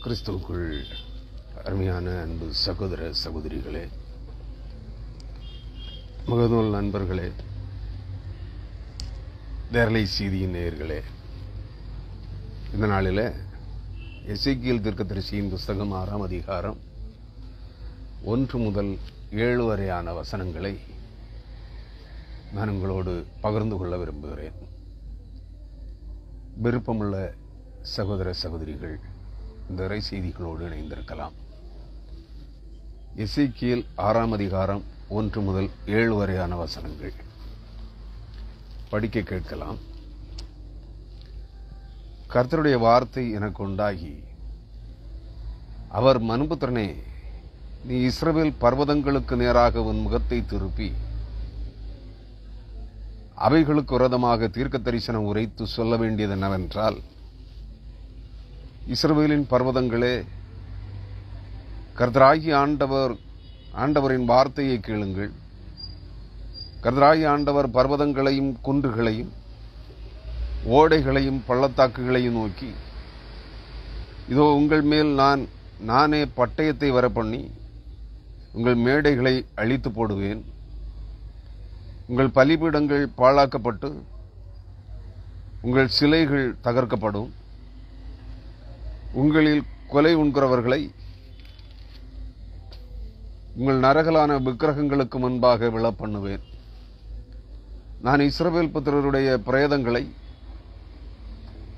கிறிஸ்துவுக்குள் அருமையான அன்பு சகோதர சகோதரிகளே, முகநூல் நண்பர்களே, தேரலை செய்தியின் நேயர்களே, இந்த நாளில் எசேக்கியேல் தீர்க்கதரிசியின் புஸ்தகம் 6ஆம் அதிகாரம் 1 முதல் 7 வரையான வசனங்களை நான் உங்களோடு பகிர்ந்து கொள்ள விரும்புகிறேன். விருப்பமுள்ள சகோதர சகோதரிகள் இந்த இறை செய்திகளோடு இணைந்திருக்கலாம். எசேக்கியேல் 6ஆம் அதிகாரம் 1 முதல் 7 வரையான வசனங்கள் படிக்க கேட்கலாம். கர்த்தருடைய வார்த்தை எனக்கு உண்டாகி, அவர் மனுபுத்திரனே, நீ இஸ்ரவேல் பர்வதங்களுக்கு நேராக உன் முகத்தை திருப்பி அவைகளுக்கு விரோதமாக தீர்க்க தரிசனம் உரைத்து சொல்ல வேண்டியது என்னவென்றால், இஸ்ரவேலின் பர்வதங்களே, கர்த்தராகிய ஆண்டவரின் வார்த்தையை கேளுங்கள். கர்த்தராகிய ஆண்டவர் பர்வதங்களையும் குன்றுகளையும் ஓடைகளையும் பள்ளத்தாக்குகளையும் நோக்கி, இதோ உங்கள் மேல் நானே பட்டயத்தை வரப்பண்ணி உங்கள் மேடைகளை அழித்து போடுவேன். உங்கள் பலிபீடங்கள் பாழாக்கப்பட்டு உங்கள் சிலைகள் தகர்க்கப்படும். உங்களில் கொலை உண்கிறவர்களை உங்கள் நரகலான விக்கிரகங்களுக்கு முன்பாக விழப்பண்ணுவேன். நான் இஸ்ரவேல் புத்திரருடைய பிரேதங்களை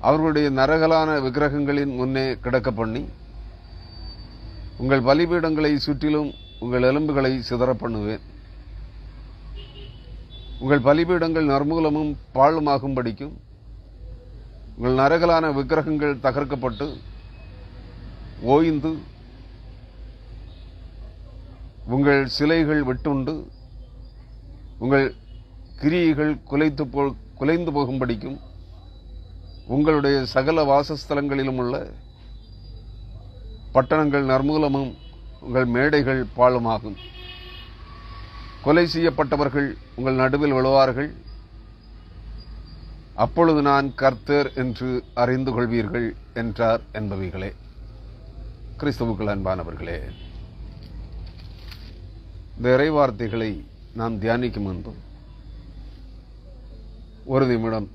அவர்களுடைய நரகலான விக்கிரகங்களின் முன்னே கிடக்க பண்ணி, உங்கள் பலிபீடங்களை சுற்றிலும் உங்கள் எலும்புகளை சிதற பண்ணுவேன். உங்கள் பலிபீடங்கள் நற்மூலமும் பாழுமாகும்படிக்கும் உங்கள் நரகலான விக்கிரகங்கள் தகர்க்கப்பட்டு ஓய்ந்து உங்கள் சிலைகள் வெட்டுண்டு உங்கள் கிரியைகள் குலைந்து போகும்படிக்கும் உங்களுடைய சகல வாசஸ்தலங்களிலும் உள்ள பட்டணங்கள் நற்மூலமும் உங்கள் மேடைகள் பாழுமாகும். கொலை செய்யப்பட்டவர்கள் உங்கள் நடுவில் விழுவார்கள். அப்பொழுது நான் கர்த்தர் என்று அறிந்து கொள்வீர்கள் என்றார் என்பவைகளே. கிறிஸ்துவுக்குள் அன்பானவர்களே, இந்த இறை வார்த்தைகளை நாம் தியானிக்கும் முன்பு ஒரு நிமிடம்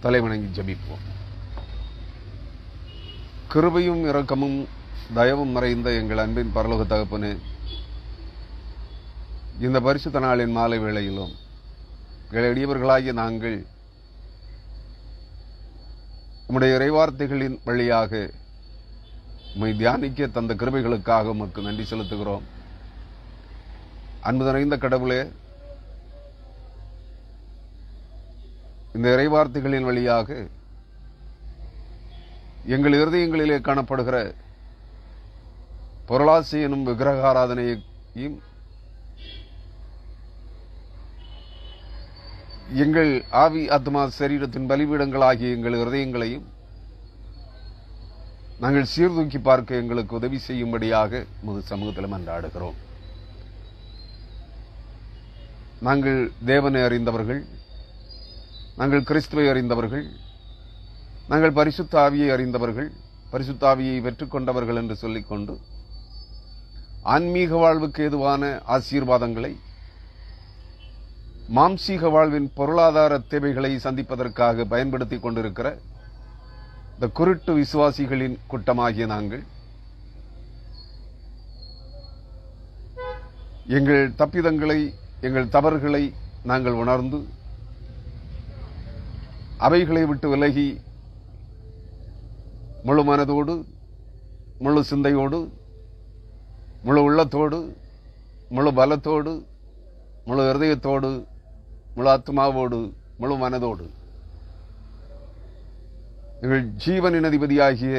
தலைவணங்கி ஜெபிப்போம். கிருபையும் இரக்கமும் தயவும் மறைந்த எங்கள் அன்பின் பரலோக தகப்பனே, இந்த பரிசுத்த நாளின் மாலை வேளையிலும் எளியவர்களாகிய நாங்கள் உம்முடைய இறைவார்த்தைகளின் வழியாக உம்மை தியானிக்க தந்த கிருபைகளுக்காக உமக்கு நன்றி செலுத்துகிறோம். அன்பு நிறைந்த கடவுளே, இந்த இறைவார்த்தைகளின் வழியாக எங்கள் இருதயங்களிலே காணப்படுகிற பொருளாசை எனும் விக்கிரகாராதனையையும் எங்கள் ஆவி ஆத்மா சரீரத்தின் பலிபீடங்களாகிய எங்கள் இருதயங்களையும் நாங்கள் சீர்தூக்கி பார்க்க எங்களுக்கு உதவி செய்யும்படியாக உமது சமூகத்தில் மன்றாடுகிறோம். நாங்கள் தேவனை அறிந்தவர்கள், நாங்கள் கிறிஸ்துவை அறிந்தவர்கள், நாங்கள் பரிசுத்த ஆவியை அறிந்தவர்கள், பரிசுத்த ஆவியை பெற்றுக்கொண்டவர்கள் என்று சொல்லிக்கொண்டு ஆன்மீக வாழ்வுக்கு ஏதுவான ஆசீர்வாதங்களை, மாம்சீக வாழ்வின் பொருளாதார தேவைகளை சந்திப்பதற்காக பயன்படுத்திக் கொண்டிருக்கிற இந்த குருட்டு விசுவாசிகளின் கூட்டமாகிய நாங்கள் எங்கள் தப்பிதங்களை, எங்கள் தவறுகளை நாங்கள் உணர்ந்து அவைகளை விட்டு விலகி முழு மனதோடு, முழு சிந்தையோடு, முழு உள்ளத்தோடு, முழு பலத்தோடு, முழு இருதயத்தோடு, முழு ஆத்மாவோடு, முழு மனதோடு எங்கள் ஜீவனின் அதிபதியாகிய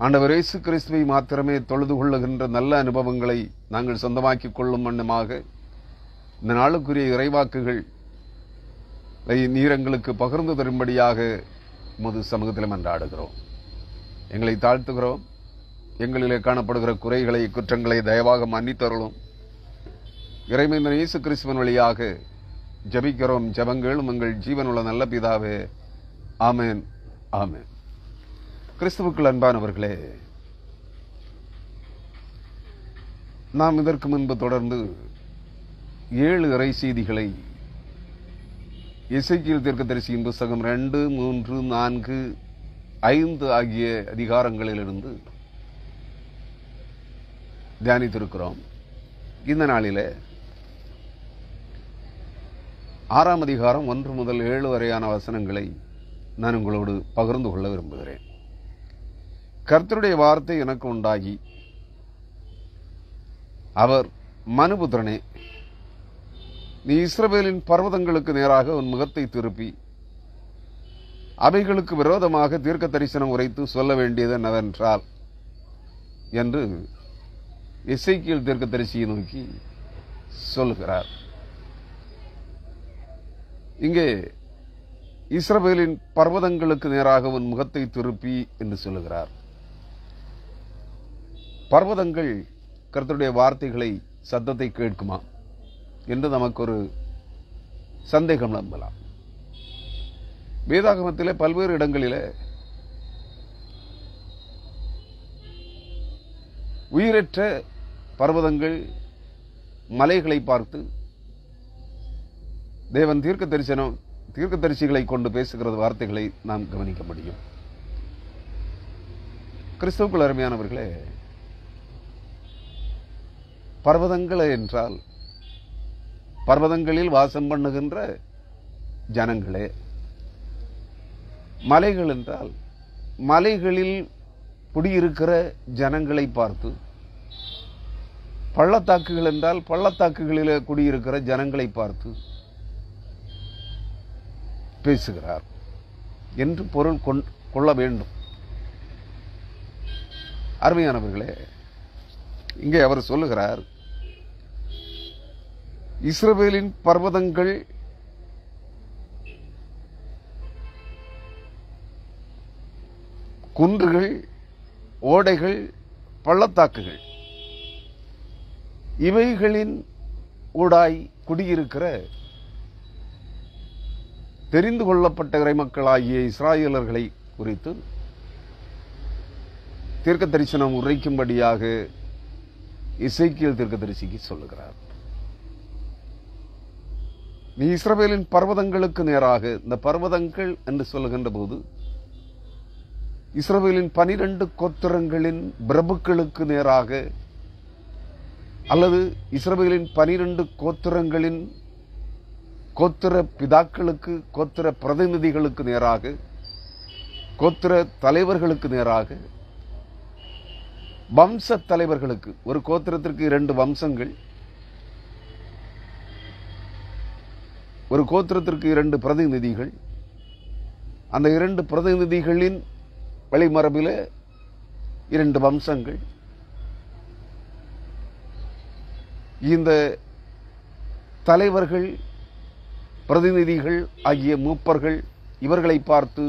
ஆண்டவர் இயேசு கிறிஸ்துவை மாத்திரமே தொழுது கொள்ளுகின்ற நல்ல அனுபவங்களை நாங்கள் சொந்தமாக்கிக் கொள்ளும் வண்ணமாக இந்த நாளுக்குரிய இறைவாக்குகள் நீர் எங்களுக்கு பகிர்ந்து தரும்படியாக உமது சமூகத்தில் மன்றாடுகிறோம். எங்களை தாழ்த்துகிறோம். எங்களிலே காணப்படுகிற குறைகளை, குற்றங்களை தயவாக மன்னித்தருளும். இறைமைந்தன் இயேசு கிறிஸ்துவின் வழியாக ஜெபிக்கிறோம். ஜெபங்களும் எங்கள் ஜீவனுள்ள நல்ல பிதாவே. ஆமென், ஆமென். கிறிஸ்துவுக்குள் அன்பானவர்களே, நாம் இதற்கு முன்பு தொடர்ந்து 7 இறை செய்திகளை எசேக்கியேல் தீர்க்கதரிசியின் புத்தகம் 2, 3, 4, 5 ஆகிய அதிகாரங்களிலிருந்து தியானித்திருக்கிறோம். இந்த நாளிலே 6ஆம் அதிகாரம் 1 முதல் 7 வரையான வசனங்களை நான் உங்களோடு பகிர்ந்து கொள்ள விரும்புகிறேன். கர்த்தருடைய வார்த்தை எனக்கு உண்டாகி, அவர், மனுபுத்திரனே, நீ இஸ்ரவேலின் பர்வதங்களுக்கு நேராக உன் முகத்தை திருப்பி அவைகளுக்கு விரோதமாக தீர்க்க தரிசனம் உரைத்து சொல்ல வேண்டியது என்னவென்றால் என்று எசேக்கியேல் தீர்க்கதரிசியை நோக்கி சொல்லுகிறார். இங்கே இஸ்ரவேலின் பர்வதங்களுக்கு நேராக உன் முகத்தை திருப்பி என்று சொல்லுகிறார். பர்வதங்கள் கர்த்தருடைய வார்த்தைகளை, சத்தத்தை கேட்குமா என்று நமக்கு ஒரு சந்தேகம் நம்பலாம். வேதாகமத்திலே பல்வேறு இடங்களிலே உயிரற்ற பர்வதங்கள், மலைகளை பார்த்து தேவன் தீர்க்கதரிசிகளை கொண்டு பேசுகிற வார்த்தைகளை நாம் கவனிக்க முடியும். கிறிஸ்துவுக்குள் அருமையானவர்களே, பர்வதங்கள் என்றால் பர்வதங்களில் வாசம் பண்ணுகின்ற ஜனங்களே, மலைகள் என்றால் மலைகளில் குடியிருக்கிற ஜனங்களை பார்த்து, பள்ளத்தாக்குகள் என்றால் பள்ளத்தாக்குகளில் குடியிருக்கிற ஜனங்களை பார்த்து பேசுகிறார் என்று பொருள் கொள்ள வேண்டும். அருமையானவர்களே, இங்கே அவர் சொல்லுகிறார், இஸ்ரவேலின் பர்வதங்கள் குன்றுகள், ஓடைகள், பள்ளத்தாக்குகள் இவைகளின் ஊடாய் குடியிருக்கிற தெரிந்து கொள்ளப்பட்ட இறைமக்களாகிய இஸ்ராயேலர்களை குறித்து தீர்க்க தரிசனம் உரைக்கும்படியாக எசேக்கியேல் தீர்க்கதரிசிக்கு சொல்லுகிறார். நீ இஸ்ரவேலின் பர்வதங்களுக்கு நேராக, இந்த பர்வதங்கள் என்று சொல்லுகின்ற போது இஸ்ரவேலின் 12 கோத்திரங்களின் பிரபுக்களுக்கு நேராக, அல்லது இஸ்ரவேலின் 12 கோத்திரங்களின் கோத்திர பிதாக்களுக்கு, கோத்திர பிரதிநிதிகளுக்கு நேராக, கோத்திர தலைவர்களுக்கு நேராக, வம்ச தலைவர்களுக்கு, ஒரு கோத்திரத்திற்கு 2 வம்சங்கள், ஒரு கோத்திரத்திற்கு 2 பிரதிநிதிகள், அந்த 2 பிரதிநிதிகளின் வழிமரபில் 2 வம்சங்கள், இந்த தலைவர்கள், பிரதிநிதிகள் ஆகிய மூப்பர்கள் இவர்களை பார்த்து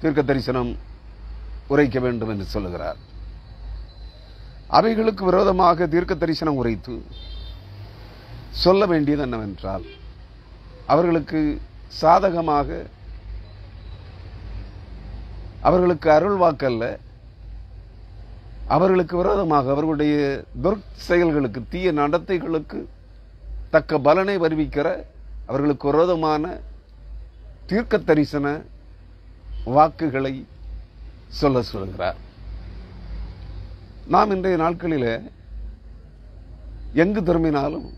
தீர்க்க தரிசனம் உரைக்க வேண்டும் என்று சொல்லுகிறார். அவைகளுக்கு விரோதமாக தீர்க்க தரிசனம் உரைத்து சொல்ல வேண்டியது என்னவென்றால், அவர்களுக்கு சாதகமாக, அவர்களுக்கு அருள் வாக்கல்ல, அவர்களுக்கு விரோதமாக, அவர்களுடைய துர்ச்செயல்களுக்கு, தீய நடத்தைகளுக்கு தக்க பலனை வருவிக்கிற, அவர்களுக்கு விரோதமான தீர்க்க தரிசன வாக்குகளை சொல்லுகிறார். நாம் இன்றைய நாட்களில் எங்கு திரும்பினாலும்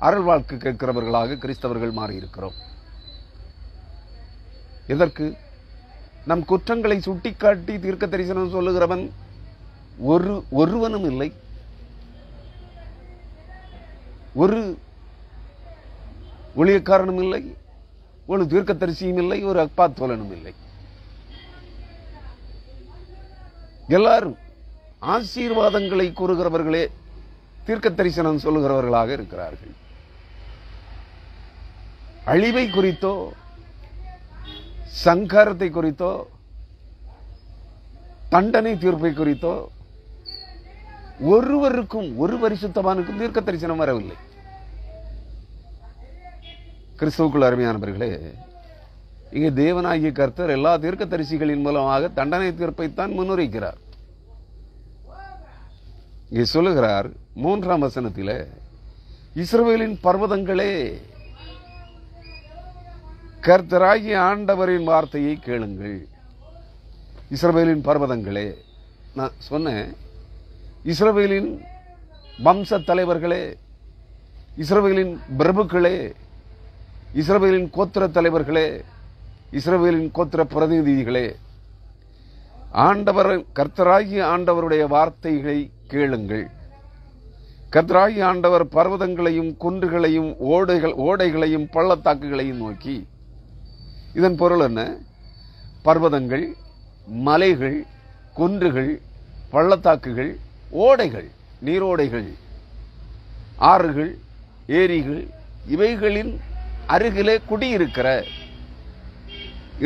அருள் வாக்கு கேட்கிறவர்களாக கிறிஸ்தவர்கள் மாறியிருக்கிறோம். எதற்கு? நம் குற்றங்களை சுட்டிக்காட்டி தீர்க்க தரிசனம் சொல்லுகிறவன் ஒருவனும் இல்லை, ஒரு ஊழியக்காரனும் இல்லை, ஒரு தீர்க்க தரிசியும் இல்லை, ஒரு அப்பாத்தோலனும் இல்லை. எல்லாரும் ஆசீர்வாதங்களை கூறுகிறவர்களே தீர்க்க தரிசனம் சொல்லுகிறவர்களாக இருக்கிறார்கள். அழிவை குறித்தோ, சங்காரத்தை குறித்தோ, தண்டனை தீர்ப்பை குறித்தோ ஒருவருக்கும், ஒரு பரிசுத்தவானுக்கும் தீர்க்க தரிசனம் வரவில்லை. கிறிஸ்துவுக்குள் அருமையானவர்களே, இங்கே தேவனாகிய கர்த்தர் எல்லா தீர்க்கதரிசிகளின் மூலமாக தண்டனை தீர்ப்பைத்தான் முன்னுரைக்கிறார். இங்கே சொல்லுகிறார் 3ஆம் வசனத்திலே, இஸ்ரவேலின் பர்வதங்களே கர்த்தராகிய ஆண்டவரின் வார்த்தையை கேளுங்கள். இஸ்ரவேலின் பர்வதங்களே, நான் சொன்னேன், இஸ்ரவேலின் வம்ச தலைவர்களே, இஸ்ரவேலின் பிரபுக்களே, இஸ்ரவேலின் கோத்திர தலைவர்களே, இஸ்ரவேலின் கோத்திர பிரதிநிதிகளே, ஆண்டவர் கர்த்தராகிய ஆண்டவருடைய வார்த்தைகளை கேளுங்கள். கர்த்தராகிய ஆண்டவர் பர்வதங்களையும் குன்றுகளையும் ஓடைகளையும் பள்ளத்தாக்குகளையும் நோக்கி, இதன் பொருள் என்ன? பர்வதங்கள், மலைகள், குன்றுகள், பள்ளத்தாக்குகள், ஓடைகள், நீரோடைகள், ஆறுகள், ஏரிகள், இவைகளின் அருகிலே குடியிருக்கிற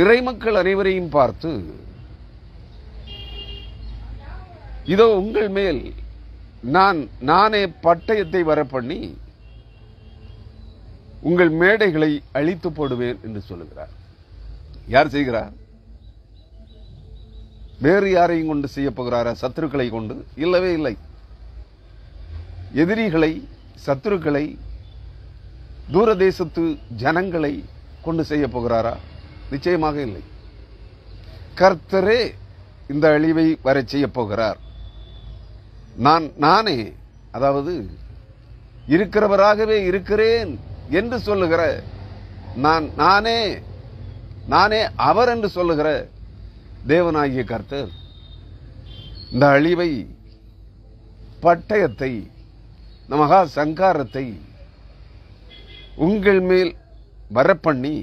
இறைமக்கள் அனைவரையும் பார்த்து, இதோ உங்கள் மேல் நானே பட்டயத்தை வரப்பண்ணி உங்கள் மேடைகளை அழித்து போடுவேன் என்று சொல்லுகிறார். யார் செய்கிறார்? வேறு யாரையும் கொண்டு செய்ய போகிறாரா? சத்துருக்களை கொண்டு? இல்லவே இல்லை. எதிரிகளை, சத்துருக்களை, தூரதேசத்து ஜனங்களை கொண்டு செய்ய போகிறாரா? நிச்சயமாக இல்லை. கர்த்தரே இந்த அழிவை வர செய்ய போகிறார். நானே, அதாவது இருக்கிறவராகவே இருக்கிறேன் என்று சொல்லுகிற, நானே அவர் என்று சொல்லுகிற தேவனாகிய கர்த்தர் இந்த அழிவை, பட்டயத்தை, மகா சங்காரத்தை உங்கள் மேல் வரப்பண்ணி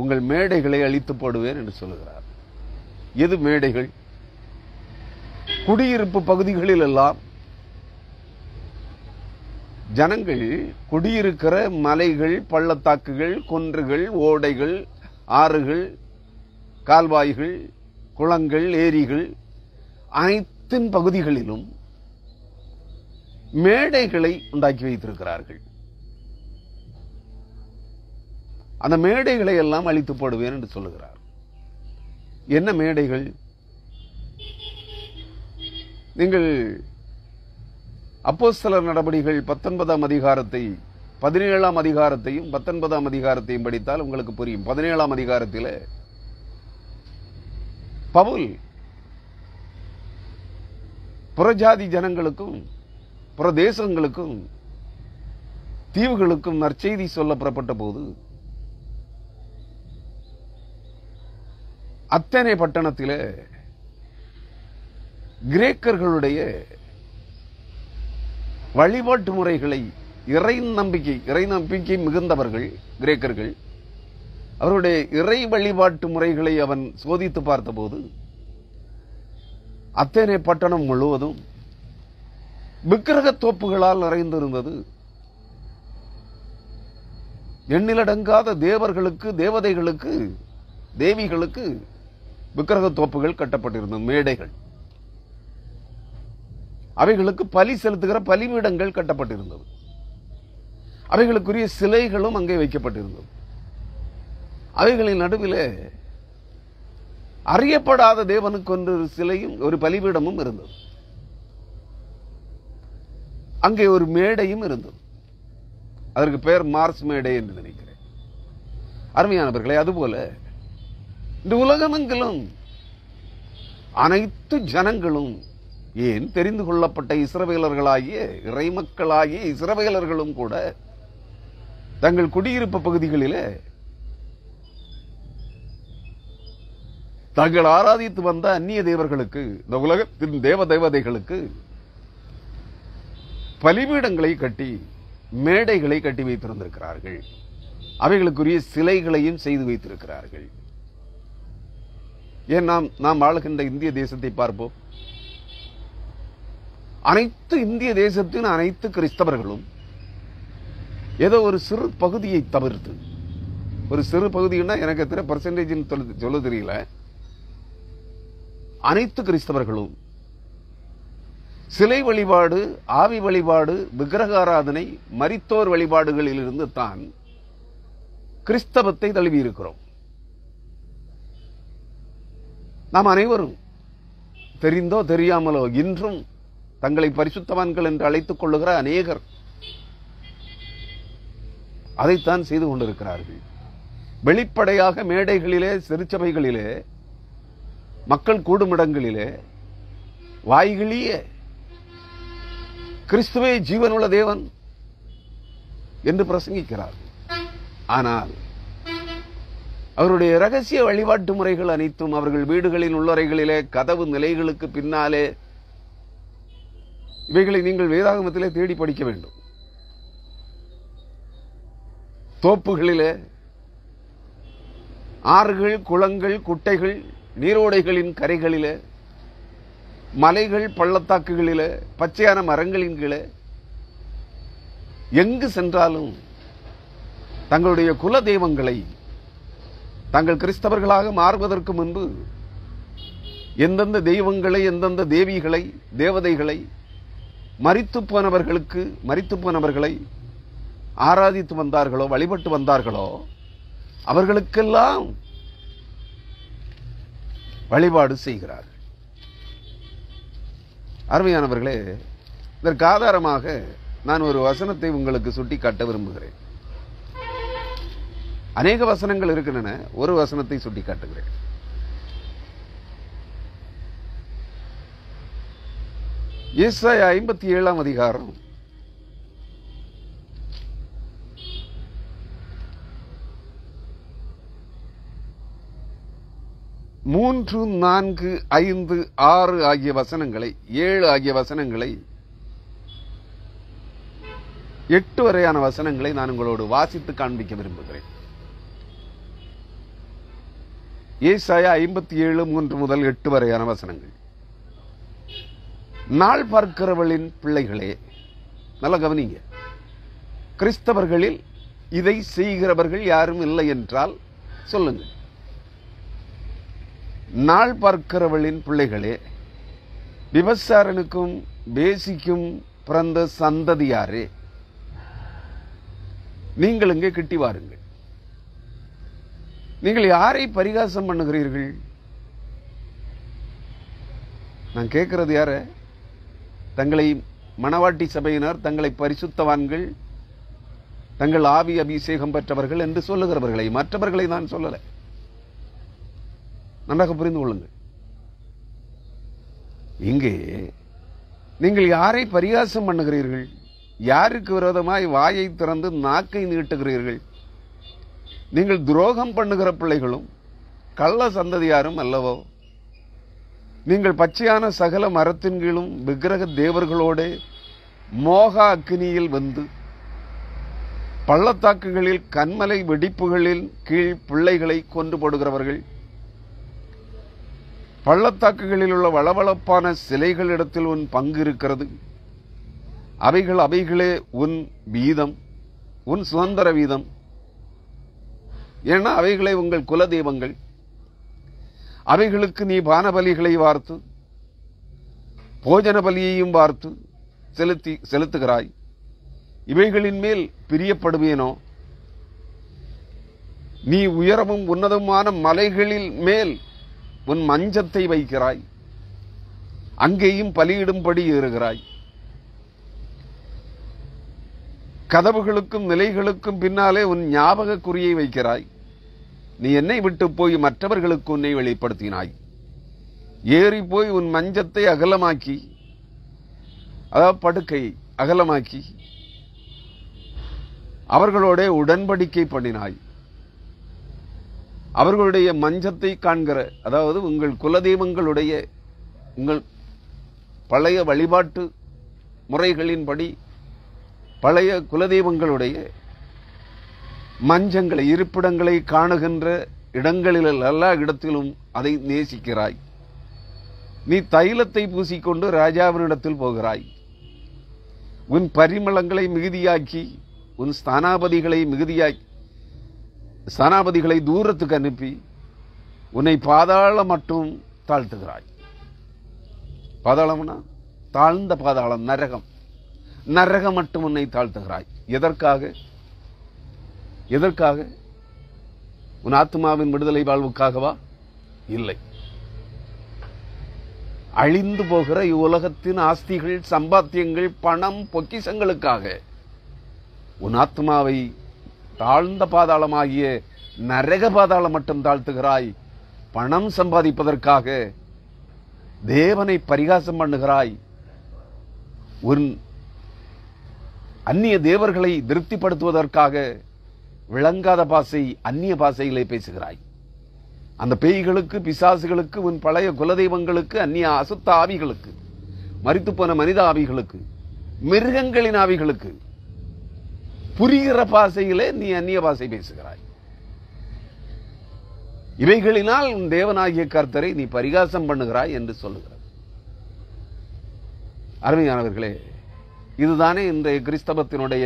உங்கள் மேடைகளை அழித்து போடுவேன் என்று சொல்லுகிறார். எது மேடைகள்? குடியிருப்பு பகுதிகளில் எல்லாம் ஜனங்கள் குடியிருக்கிற மலைகள், பள்ளத்தாக்குகள், குன்றுகள், ஓடைகள், ஆறுகள், கால்வாய்கள், குளங்கள், ஏரிகள் அனைத்தின் பகுதிகளிலும் மேடைகளை உண்டாக்கி வைத்திருக்கிறார்கள். அந்த மேடைகளை எல்லாம் அழித்து போடுவேன் என்று சொல்லுகிறார். என்ன மேடைகள்? நீங்கள் அப்போஸ்தலர் நடபடிகள் 19ஆம் அதிகாரத்தை, 17ஆம் அதிகாரத்தையும் 19ஆம் அதிகாரத்தையும் படித்தால் உங்களுக்கு புரியும். 17ஆம் அதிகாரத்தில் பவுல் புறஜாதி ஜனங்களுக்கும் புறதேசங்களுக்கும் தீவுகளுக்கும் நற்செய்தி சொல்ல புறப்பட்ட போது அத்தனை பட்டணத்திலே கிரேக்கர்களுடைய வழிபாட்டு முறைகளை, இறை நம்பிக்கை மிகுந்தவர்கள் கிரேக்கர்கள், அவருடைய இறை வழிபாட்டு முறைகளை அவன் சோதித்து பார்த்தபோது அத்தனை பட்டணம் முழுவதும் விக்கிரக தோப்புகளால் நிறைந்திருந்தது. எண்ணிலடங்காத தேவர்களுக்கு, தேவதைகளுக்கு, தேவிகளுக்கு விக்கிரக தோப்புகள் கட்டப்பட்டிருந்தது, மேடைகள். அவைகளுக்கு பலி செலுத்துகிற பலிபீடங்கள் கட்டப்பட்டிருந்தது. அவைகளுக்குரிய சிலைகளும் அங்கே வைக்கப்பட்டிருந்தது. அவைகளின் நடுவிலே அறியப்படாத தேவனுக்கு ஒன்று சிலையும் ஒரு பலிபீடமும் இருந்தது. அங்கே ஒரு மேடையும் இருந்தது. அதற்கு பெயர் மார்ஸ் மேடை என்று நினைக்கிறேன். அருமையானவர்களே, அதுபோல இந்த உலகமெங்கிலும் அனைத்து ஜனங்களும், ஏன் தெரிந்து கொள்ளப்பட்ட இஸ்ரவேலர்களாகிய இறைமக்களாகிய இஸ்ரவேலர்களும் கூட தங்கள் குடியிருப்பு பகுதிகளிலே தாங்கள் ஆராதித்து வந்த அந்நிய தேவர்களுக்கு, இந்த உலகத்தின் தேவதைகளுக்கு பலிபீடங்களை கட்டி, மேடைகளை கட்டி வைத்திருந்திருக்கிறார்கள். அவைகளுக்குரிய சிலைகளையும் செய்து வைத்திருக்கிறார்கள். ஏன் நாம் ஆளுகின்ற இந்திய தேசத்தை பார்ப்போம். அனைத்து இந்திய தேசத்தின் அனைத்து கிறிஸ்தவர்களும் ஏதோ ஒரு சிறு பகுதியை தவிர்த்து, ஒரு சிறு பகுதின்னா எனக்கு எத்தனை பெர்சன்டேஜ் சொல்ல தெரியல, அனைத்து கிறிஸ்தவர்களும் சிலை வழிபாடு, ஆவி வழிபாடு, விக்கிரக ஆராதனை, மரித்தோர் வழிபாடுகளில் இருந்து தான் கிறிஸ்தவத்தை தழுவி இருக்கிறோம். நாம் அனைவரும் தெரிந்தோ தெரியாமலோ இன்றும் தங்களை பரிசுத்தவான்கள் என்று அழைத்துக் கொள்ளுகிற அநேகர் அதைத்தான் செய்து கொண்டிருக்கிறார்கள். வெளிப்படையாக மேடைகளிலே, சிறுச்சபைகளிலே, மக்கள் கூடுமிடங்களிலே வாய்களியே கிறிஸ்துவே ஜீவனுள்ள தேவன் என்று பிரசங்கிக்கிறார்கள். ஆனால் அவருடைய ரகசிய வழிபாட்டு முறைகள் அனைத்தும் அவர்கள் வீடுகளின் உள்ளறைகளிலே, கதவு நிலைகளுக்கு பின்னாலே, இவைகளை நீங்கள் வேதாகமத்திலே தேடி படிக்க வேண்டும். தோப்புகளிலே, ஆறுகள், குளங்கள், குட்டைகள், நீரோடைகளின் கரைகளிலே, மலைகள், பள்ளத்தாக்குகளிலே, பச்சையான மரங்களின் கீழே எங்கு சென்றாலும் தங்களுடைய குல தெய்வங்களை, தாங்கள் கிறிஸ்தவர்களாக மாறுவதற்கு முன்பு எந்தெந்த தெய்வங்களை, எந்தெந்த தேவிகளை, தேவதைகளை, மரித்து போனவர்களை ஆராதித்து வந்தார்களோ, வழிபட்டு வந்தார்களோ, அவர்களுக்கெல்லாம் வழிபாடு செய்கிறார்கள். அருமையானவர்களே, இதற்கு ஆதாரமாக நான் ஒரு வசனத்தை உங்களுக்கு சுட்டிக்காட்ட விரும்புகிறேன். அநேக வசனங்கள் இருக்கின்றன, ஒரு வசனத்தை சுட்டிக்காட்டுகிறேன். ஏசாயா 57 அதிகாரம் 3, 4, 5, 6 ஆகிய வசனங்களை, 7 ஆகிய வசனங்களை, 8 வரையான வசனங்களை நான் உங்களோடு வாசித்து காண்பிக்க விரும்புகிறேன். ஏசாயா 57, 3 முதல் 8 வரையான வசனங்கள். நாள் பார்க்கிறவளின் பிள்ளைகளே, நல்ல கவனிங்க. கிறிஸ்தவர்களில் இதை செய்கிறவர்கள் யாரும் இல்லை என்றால் சொல்லுங்க. நாள் பார்க்கிறவளின் பிள்ளைகளே, விபச்சாரனுக்கும் பேசிக்கும் பிறந்த சந்ததியாரே, நீங்கள் இங்கே கிட்டி வாருங்கள். நீங்கள் யாரை பரிகாசம் பண்ணுகிறீர்கள்? நான் கேட்கிறது யார? தங்களை மணவாட்டி சபையினர், தங்களை பரிசுத்தவான்கள், தங்கள் ஆவி அபிஷேகம் பெற்றவர்கள் என்று சொல்லுகிறவர்களை, மற்றவர்களை நான் சொல்லல. நன்றாக புரிந்து கொள்ளுங்கள். இங்கே நீங்கள் யாரை பரிகாசம் பண்ணுகிறீர்கள்? யாருக்கு விரோதமாய் வாயை திறந்து நாக்கை நீட்டுகிறீர்கள்? நீங்கள் துரோகம் பண்ணுகிற பிள்ளைகளும் கள்ள சந்ததியாரும் அல்லவோ? நீங்கள் பச்சையான சகல மரத்தின் கீழும் விக்கிரக தேவர்களோட மோக அக்கினியில் வந்து பள்ளத்தாக்குகளில் கண்மலை வெடிப்புகளில் கீழ் பிள்ளைகளை கொண்டு போடுகிறவர்கள், பள்ளத்தாக்குகளில் உள்ள வளவளப்பான சிலைகளிடத்தில் உன் பங்கு இருக்கிறது. அவைகளே உன் வீதம், உன் சுதந்திர வீதம். ஏன்னா அவைகளே உங்கள் குல தெய்வங்கள். அவைகளுக்கு நீ பானபலிகளை வார்த்து போஜன பலியையும் வார்த்து செலுத்துகிறாய். இவைகளின் மேல் பிரியப்படுவேனோ? நீ உயரமும் உன்னதமான மலைகளில் மேல் உன் மஞ்சத்தை வைக்கிறாய், அங்கேயும் பலியிடும்படி ஏறுகிறாய். கதவுகளுக்கும் நிலைகளுக்கும் பின்னாலே உன் ஞாபக குறியை வைக்கிறாய். நீ என்னை விட்டு போய் மற்றவர்களுக்கு உன்னை வெளிப்படுத்தினாய். ஏறி போய் உன் மஞ்சத்தை அகலமாக்கி, அதாவது படுக்கை அகலமாக்கி அவர்களோட உடன்படிக்கை பண்ணினாய். அவர்களுடைய மஞ்சத்தை காண்கிற, அதாவது உங்கள் குலதெய்வங்களுடைய, உங்கள் பழைய வழிபாட்டு முறைகளின்படி பழைய குலதெய்வங்களுடைய மஞ்சங்களை, இருப்பிடங்களை காணுகின்ற இடங்களில் எல்லா இடத்திலும் அதை நேசிக்கிறாய். நீ தைலத்தை பூசிக்கொண்டு ராஜாவினிடத்தில் போகிறாய். உன் பரிமளங்களை மிகுதியாக்கி, உன் ஸ்தானாபதிகளை தூரத்துக்கு அனுப்பி உன்னை பாதாளம் மட்டும் தாழ்த்துகிறாய். பாதாளம்னா தாழ்ந்த பாதாளம், நரகம் மட்டும் உன்னை தாழ்த்துகிறாய். எதற்காக? உன் ஆத்மாவின் விடுதலை வாழ்வுக்காகவா? இல்லை. அழிந்து போகிற இவ்வுலகத்தின் ஆஸ்திகள், சம்பாத்தியங்கள், பணம், பொக்கிஷங்களுக்காக உன் ஆத்மாவை தாழ்ந்த பாதாளமாகிய நரக பாதாளம் மட்டும் தாழ்த்துகிறாய். பணம் சம்பாதிப்பதற்காக தேவனை பரிகாசம் பண்ணுகிறாய். உன் அந்நிய தேவர்களை திருப்திப்படுத்துவதற்காக விளங்காத பாசை, அந்நிய பாசைகளை பேசுகிறாய். அந்த பேய்களுக்கு, பிசாசுகளுக்கு, உன் பழைய குலதெய்வங்களுக்கு, அந்நிய அசுத்த ஆவிகளுக்கு, மரித்து போன மனித ஆவிகளுக்கு, மிருகங்களின் ஆவிகளுக்கு புரிகிற பாசையிலே நீ அந்நிய பாசை பேசுகிறாய். இவைகளினால் உன் தேவனாகிய கர்த்தரை நீ பரிகாசம் பண்ணுகிறாய் என்று சொல்லுகிறார். அருமையானவர்களே, இதுதானே இன்றைய கிறிஸ்தவத்தினுடைய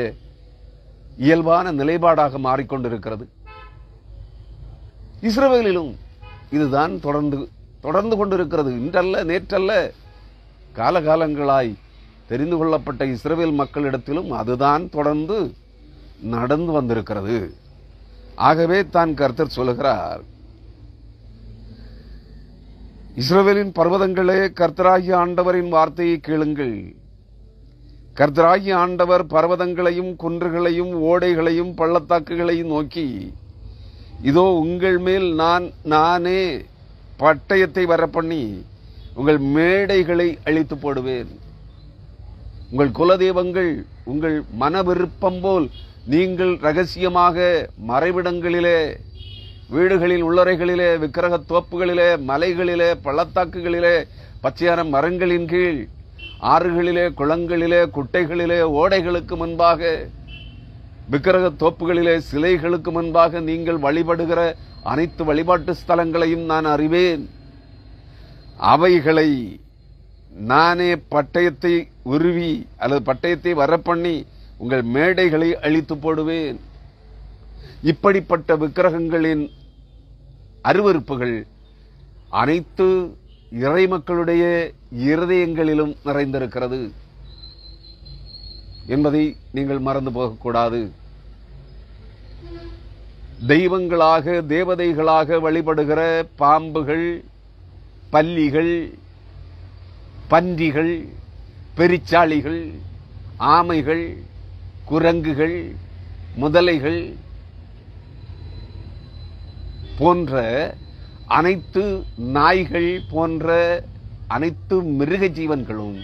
இயல்பான நிலைப்பாடாக மாறிக்கொண்டிருக்கிறது. இஸ்ரவேலிலும் இதுதான் தொடர்ந்து கொண்டிருக்கிறது. இன்றல்ல, நேற்றல்ல, காலகாலங்களாய் தெரிந்து கொள்ளப்பட்ட இஸ்ரவேல் மக்களிடத்திலும் அதுதான் தொடர்ந்து நடந்து வந்திருக்கிறது. ஆகவே தான் கர்த்தர் சொல்லுகிறார், இஸ்ரவேலின் பர்வதங்களே, கர்த்தராகிய ஆண்டவரின் வார்த்தையை கேளுங்கள். கர்த்தராகிய ஆண்டவர் பர்வதங்களையும் குன்றுகளையும் ஓடைகளையும் பள்ளத்தாக்குகளையும் நோக்கி, இதோ உங்கள் மேல் நானே பட்டயத்தை வரப்பண்ணி உங்கள் மேடைகளை அழித்து போடுவேன். உங்கள் குலதெய்வங்கள் உங்கள் மன விருப்பம் போல் நீங்கள் ரகசியமாக மறைவிடங்களிலே, வீடுகளில், உள்ளறைகளிலே, விக்கிரக தோப்புகளிலே, மலைகளிலே, பள்ளத்தாக்குகளிலே, பச்சையான மரங்களின் கீழ், ஆறுகளிலே, குளங்களிலே, குட்டைகளிலே, ஓடைகளுக்கு முன்பாக, விக்கிரக தோப்புகளிலே, சிலைகளுக்கு முன்பாக நீங்கள் வழிபடுகிற அனைத்து வழிபாட்டு ஸ்தலங்களையும் நான் அறிவேன். அவைகளை நானே பட்டயத்தை உருவி அல்லது பட்டயத்தை வரப்பண்ணி உங்கள் மேடைகளை அழித்து போடுவேன். இப்படிப்பட்ட விக்கிரகங்களின் அருவருப்புகள் அனைத்து இறை மக்களுடைய இருதயங்களிலும் நிறைந்திருக்கிறது என்பதை நீங்கள் மறந்து போகக்கூடாது. தெய்வங்களாக, தேவதைகளாக வழிபடுகிற பாம்புகள், பல்லிகள், பன்றிகள், பெரிச்சாளிகள், ஆமைகள், குரங்குகள், முதலைகள் போன்ற அனைத்து நாய்கள் போன்ற அனைத்து மிருக ஜீவன்களும்,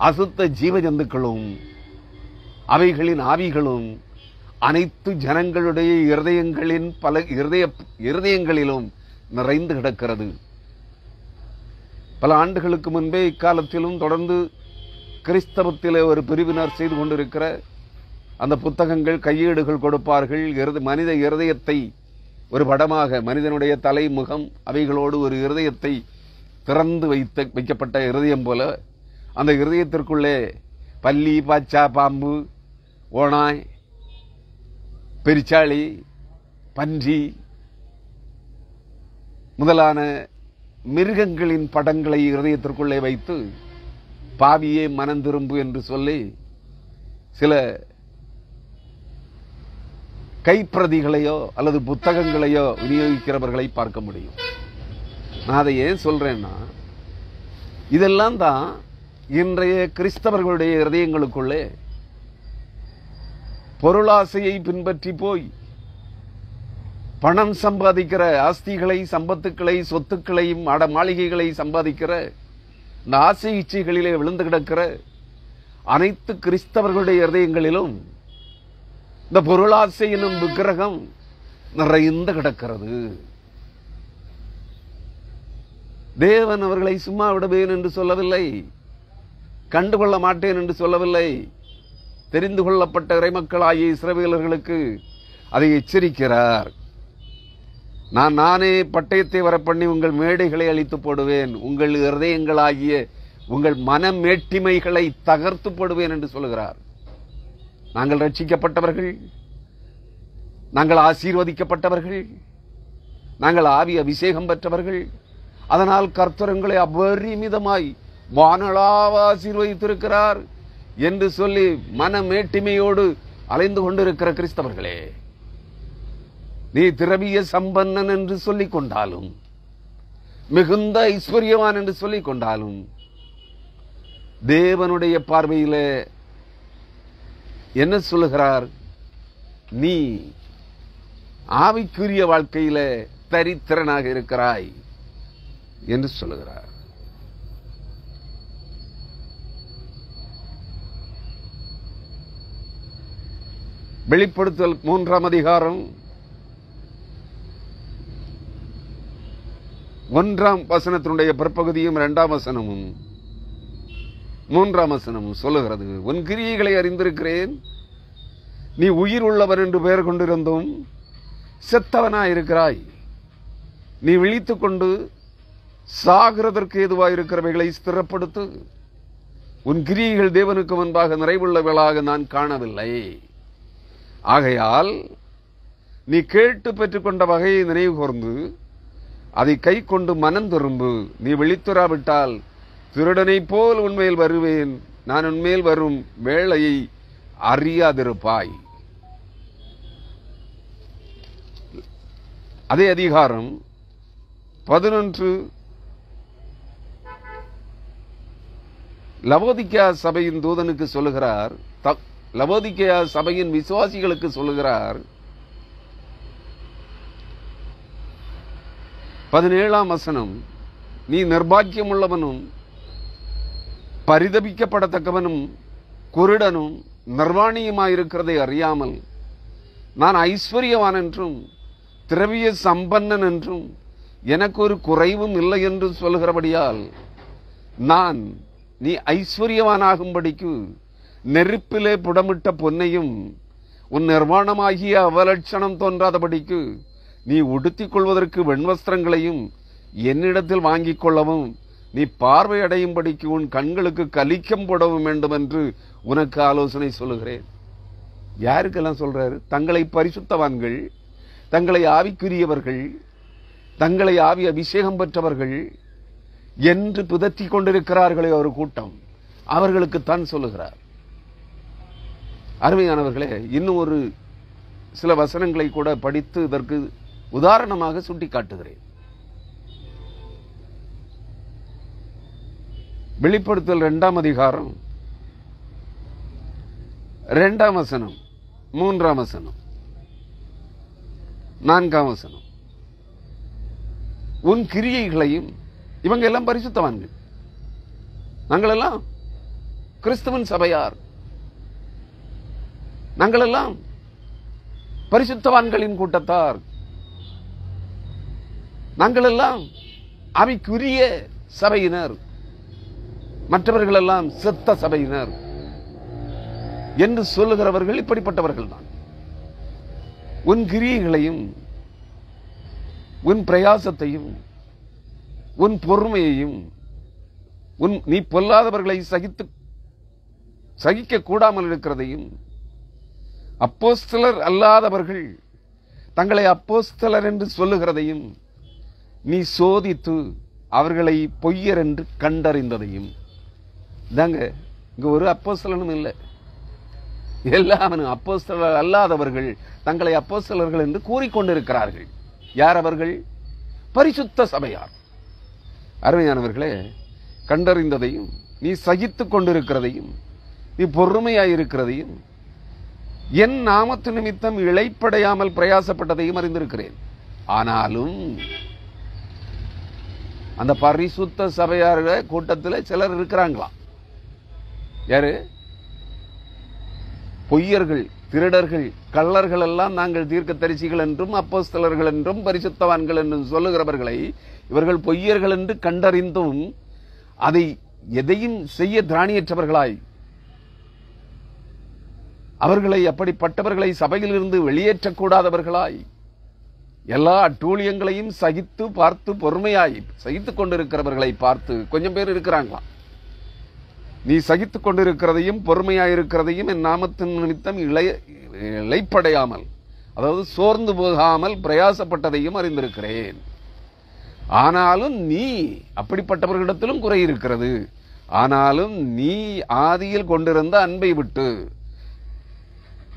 அசுத்த ஜீவ ஜந்துக்களும், அவைகளின் ஆவிகளும் அனைத்து ஜனங்களுடைய இருதயங்களின் பல இருதயங்களிலும் நிறைந்து கிடக்கிறது. பல ஆண்டுகளுக்கு முன்பே இக்காலத்திலும் தொடர்ந்து கிறிஸ்தவத்திலே ஒரு பிரிவினர் செய்து கொண்டிருக்கிற அந்த புத்தகங்கள், கையேடுகள் கொடுப்பார்கள். மனித இருதயத்தை ஒரு படமாக, மனிதனுடைய தலை, முகம் அவைகளோடு ஒரு இருதயத்தை திறந்து வைக்கப்பட்ட இருதயம் போல, அந்த இருதயத்திற்குள்ளே பல்லி, பாச்சா, பாம்பு, ஓனாய், பெரிச்சாளி, பன்றி முதலான மிருகங்களின் படங்களை இருதயத்திற்குள்ளே வைத்து பாவியே மனம் திரும்பு என்று சொல்லி சில கைப்பிரதிகளையோ அல்லது புத்தகங்களையோ விநியோகிக்கிறவர்களை பார்க்க முடியும். நான் அதை ஏன் சொல்றேன்னா, இதெல்லாம் தான் இன்றைய கிறிஸ்தவர்களுடைய இருதயங்களுக்குள்ளே பொருளாசையை பின்பற்றி போய் பணம் சம்பாதிக்கிற, ஆஸ்திகளை, சம்பத்துக்களை, சொத்துக்களையும் மாளிகைகளை சம்பாதிக்கிற, இந்த ஆசை இச்சைகளிலே விழுந்து கிடக்கிற அனைத்து கிறிஸ்தவர்களுடைய இருதயங்களிலும் இந்த பொருளாசை எனும் விக்கிரகம் நிறைந்து கிடக்கிறது. தேவன் அவர்களை சும்மா விடுவேன் என்று சொல்லவில்லை, கண்டுகொள்ள மாட்டேன் என்று சொல்லவில்லை. தெரிந்து கொள்ளப்பட்ட இறைமக்களாகிய இஸ்ரவேலர்களுக்கு அதை எச்சரிக்கிறார். நானே பட்டயத்தை வரப்பண்ணி உங்கள் மேடைகளை அழித்து போடுவேன், உங்கள் இருதயங்களாகிய உங்கள் மனமேட்டிமைகளை தகர்த்து போடுவேன் என்று சொல்லுகிறார். நாங்கள் ரட்சிக்கப்பட்டவர்கள், நாங்கள் ஆசீர்வதிக்கப்பட்டவர்கள், நாங்கள் ஆவி அபிஷேகம் பெற்றவர்கள். அதனால் கர்த்தர் எங்களை அபரிமிதமாய் வானளாவ ஆசீர்வதித்திருக்கிறார் என்று சொல்லி மனமேட்டிமையோடு அலைந்து கொண்டிருக்கிற கிறிஸ்தவர்களே, நீ திரவிய சம்பன்னன் என்று சொல்லிக் கொண்டாலும், மிகுந்த ஐஸ்வர்யவான் என்று சொல்லிக் கொண்டாலும், தேவனுடைய பார்வையில என்ன சொல்லுகிறார்? நீ ஆவிக்குரிய வாழ்க்கையில தரித்திரனாக இருக்கிறாய் என்று சொல்லுகிறார். வெளிப்படுத்தல் 3ஆம் அதிகாரம் 1ஆம் வசனத்தினுடைய பிற்பகுதியும் 2ஆம் வசனமும் 3ஆம் வசனமும் சொல்லுகிறது, உன் கிரியைகளை அறிந்திருக்கிறேன். நீ உயிர் உள்ளவர் என்று பெயர் கொண்டிருந்தும் செத்தவனாயிருக்கிறாய். நீ விழித்துக் கொண்டு சாகிறதற்கு ஏதுவாயிருக்கிறவைகளை ஸ்திரப்படுத்து. உன் கிரியைகள் தேவனுக்கு முன்பாக நிறைவுள்ளவர்களாக நான் காணவில்லை. ஆகையால் நீ கேட்டு பெற்றுக்கொண்ட வகையை நினைவு கூர்ந்து அதை கை கொண்டு மனம் திரும்பு. நீ விழித்துறாவிட்டால் திருடனைப் போல் உன்மேல் வருவேன். நான் உன்மேல் வரும் வேளையை அறியாதிருப்பாய். அதே அதிகாரம் 11 லவோதிக்கேயா சபையின் தூதனுக்கு சொல்லுகிறார், லவோதிக்கேயா சபையின் விசுவாசிகளுக்கு சொல்லுகிறார். 17ஆம் வசனம், நீ நிர்பாக்கியம் உள்ளவனும் பரிதபிக்கப்படத்தக்கவனும் குருடனும் நிர்வாணியுமாயிருக்கிறதை அறியாமல் நான் ஐஸ்வர்யவான் என்றும் திரவிய சம்பன்னன் என்றும் எனக்கு ஒரு குறைவும் இல்லை என்று சொல்லுகிறபடியால் நான் நீ ஐஸ்வர்யவானாகும்படிக்கு நெருப்பிலே புடமிட்ட பொன்னையும் உன் நிர்வாணமாகிய அவலட்சணம் தோன்றாதபடிக்கு நீ உடுத்திக் கொள்வதற்கு வெண்வஸ்திரங்களையும் என்னிடத்தில் வாங்கிக் கொள்ளவும் நீ பார்வை அடையும்படிக்கு உன் கண்களுக்கு கலிக்கம் போடவும் வேண்டும் என்று உனக்கு ஆலோசனை சொல்லுகிறேன். யாருக்கெல்லாம் சொல்றாரு? தங்களை பரிசுத்தவான்கள், தங்களை ஆவிக்குரியவர்கள், தங்களை ஆவி அபிஷேகம் பெற்றவர்கள் என்று பிதற்றிக் கொண்டிருக்கிறார்களே ஒரு கூட்டம், அவர்களுக்குத்தான் சொல்லுகிறார். அருமையானவர்களே, இன்னும் ஒரு சில வசனங்களை கூட படித்து இதற்கு உதாரணமாக சுட்டிக்காட்டுகிறேன். வெளிப்படுத்தல் 2ஆம் அதிகாரம் 2ஆம் வசனம் 3ஆம் வசனம் 4ஆம் வசனம், உன் கிரியைகளையும், இவங்க எல்லாம் பரிசுத்தவான்கள், நாங்கள் எல்லாம் கிறிஸ்துவின் சபையார், நாங்கள் எல்லாம் பரிசுத்தவான்களின் கூட்டத்தார், நாங்கள் எல்லாம் ஆவிக்குரிய சபையினர், மற்றவர்கள் எல்லாம் செத்த சபையினர் என்று சொல்லுகிறவர்கள் இப்படிப்பட்டவர்கள் தான். உன் கிரியைகளையும் உன் பிரயாசத்தையும் உன் பொறுமையையும் நீ பொல்லாதவர்களை சகிக்க கூடாமல் இருக்கிறதையும் அப்போஸ்தலர் அல்லாதவர்கள் தங்களை அப்போஸ்தலர் என்று சொல்லுகிறதையும் நீ சோதித்து அவர்களை பொய்யர் என்று கண்டறிந்ததையும். தாங்க, இங்க ஒரு அப்போஸ்தலனும் இல்லை, எல்லாரும் அப்போஸ்தலர் அல்லாதவர்கள் தங்களை அப்போஸ்தலர்கள் என்று கூறிக்கொண்டிருக்கிறார்கள். யார் அவர்கள்? பரிசுத்த சபையார். அருமையானவர்களே, கண்டறிந்ததையும் நீ சகித்துக் கொண்டிருக்கிறதையும் நீ பொறுமையாயிருக்கிறதையும் என் நாமத்து நிமித்தம் இளைப்படையாமல் பிரயாசப்பட்டதையும் அறிந்திருக்கிறேன். ஆனாலும் அந்த பரிசுத்த சபையார் கூட்டத்தில் சிலர் இருக்கிறாங்களாம். யாரு? பொய்யர்கள், திருடர்கள், கள்ளர்கள் எல்லாம் நாங்கள் தீர்க்கதரிசிகள் என்றும் அப்போஸ்தலர்கள் என்றும் பரிசுத்தவான்கள் என்றும் சொல்லுகிறவர்களை இவர்கள் பொய்யர்கள் என்று கண்டறிந்தும் அதை எதையும் செய்ய திராணியற்றவர்களாய், அவர்களை அப்படிப்பட்டவர்களை சபையிலிருந்து வெளியேற்றக்கூடாதவர்களாய், எல்லா அட்டூழியங்களையும் சகித்து பார்த்து பொறுமையாய் சகித்துக் கொண்டிருக்கிறவர்களை பார்த்து கொஞ்சம் பேர் இருக்கிறாங்களாம். நீ சகித்துக் கொண்டிருக்கிறதையும் பொறுமையாயிருக்கிறதையும் என் நாமத்தின் நிமித்தம் இளைப்படையாமல், அதாவது சோர்ந்து போகாமல் பிரயாசப்பட்டதையும் அறிந்திருக்கிறேன். ஆனாலும் நீ, அப்படிப்பட்டவர்களிடத்திலும் குறை இருக்கிறது, ஆனாலும் நீ ஆதியில் கொண்டிருந்த அன்பை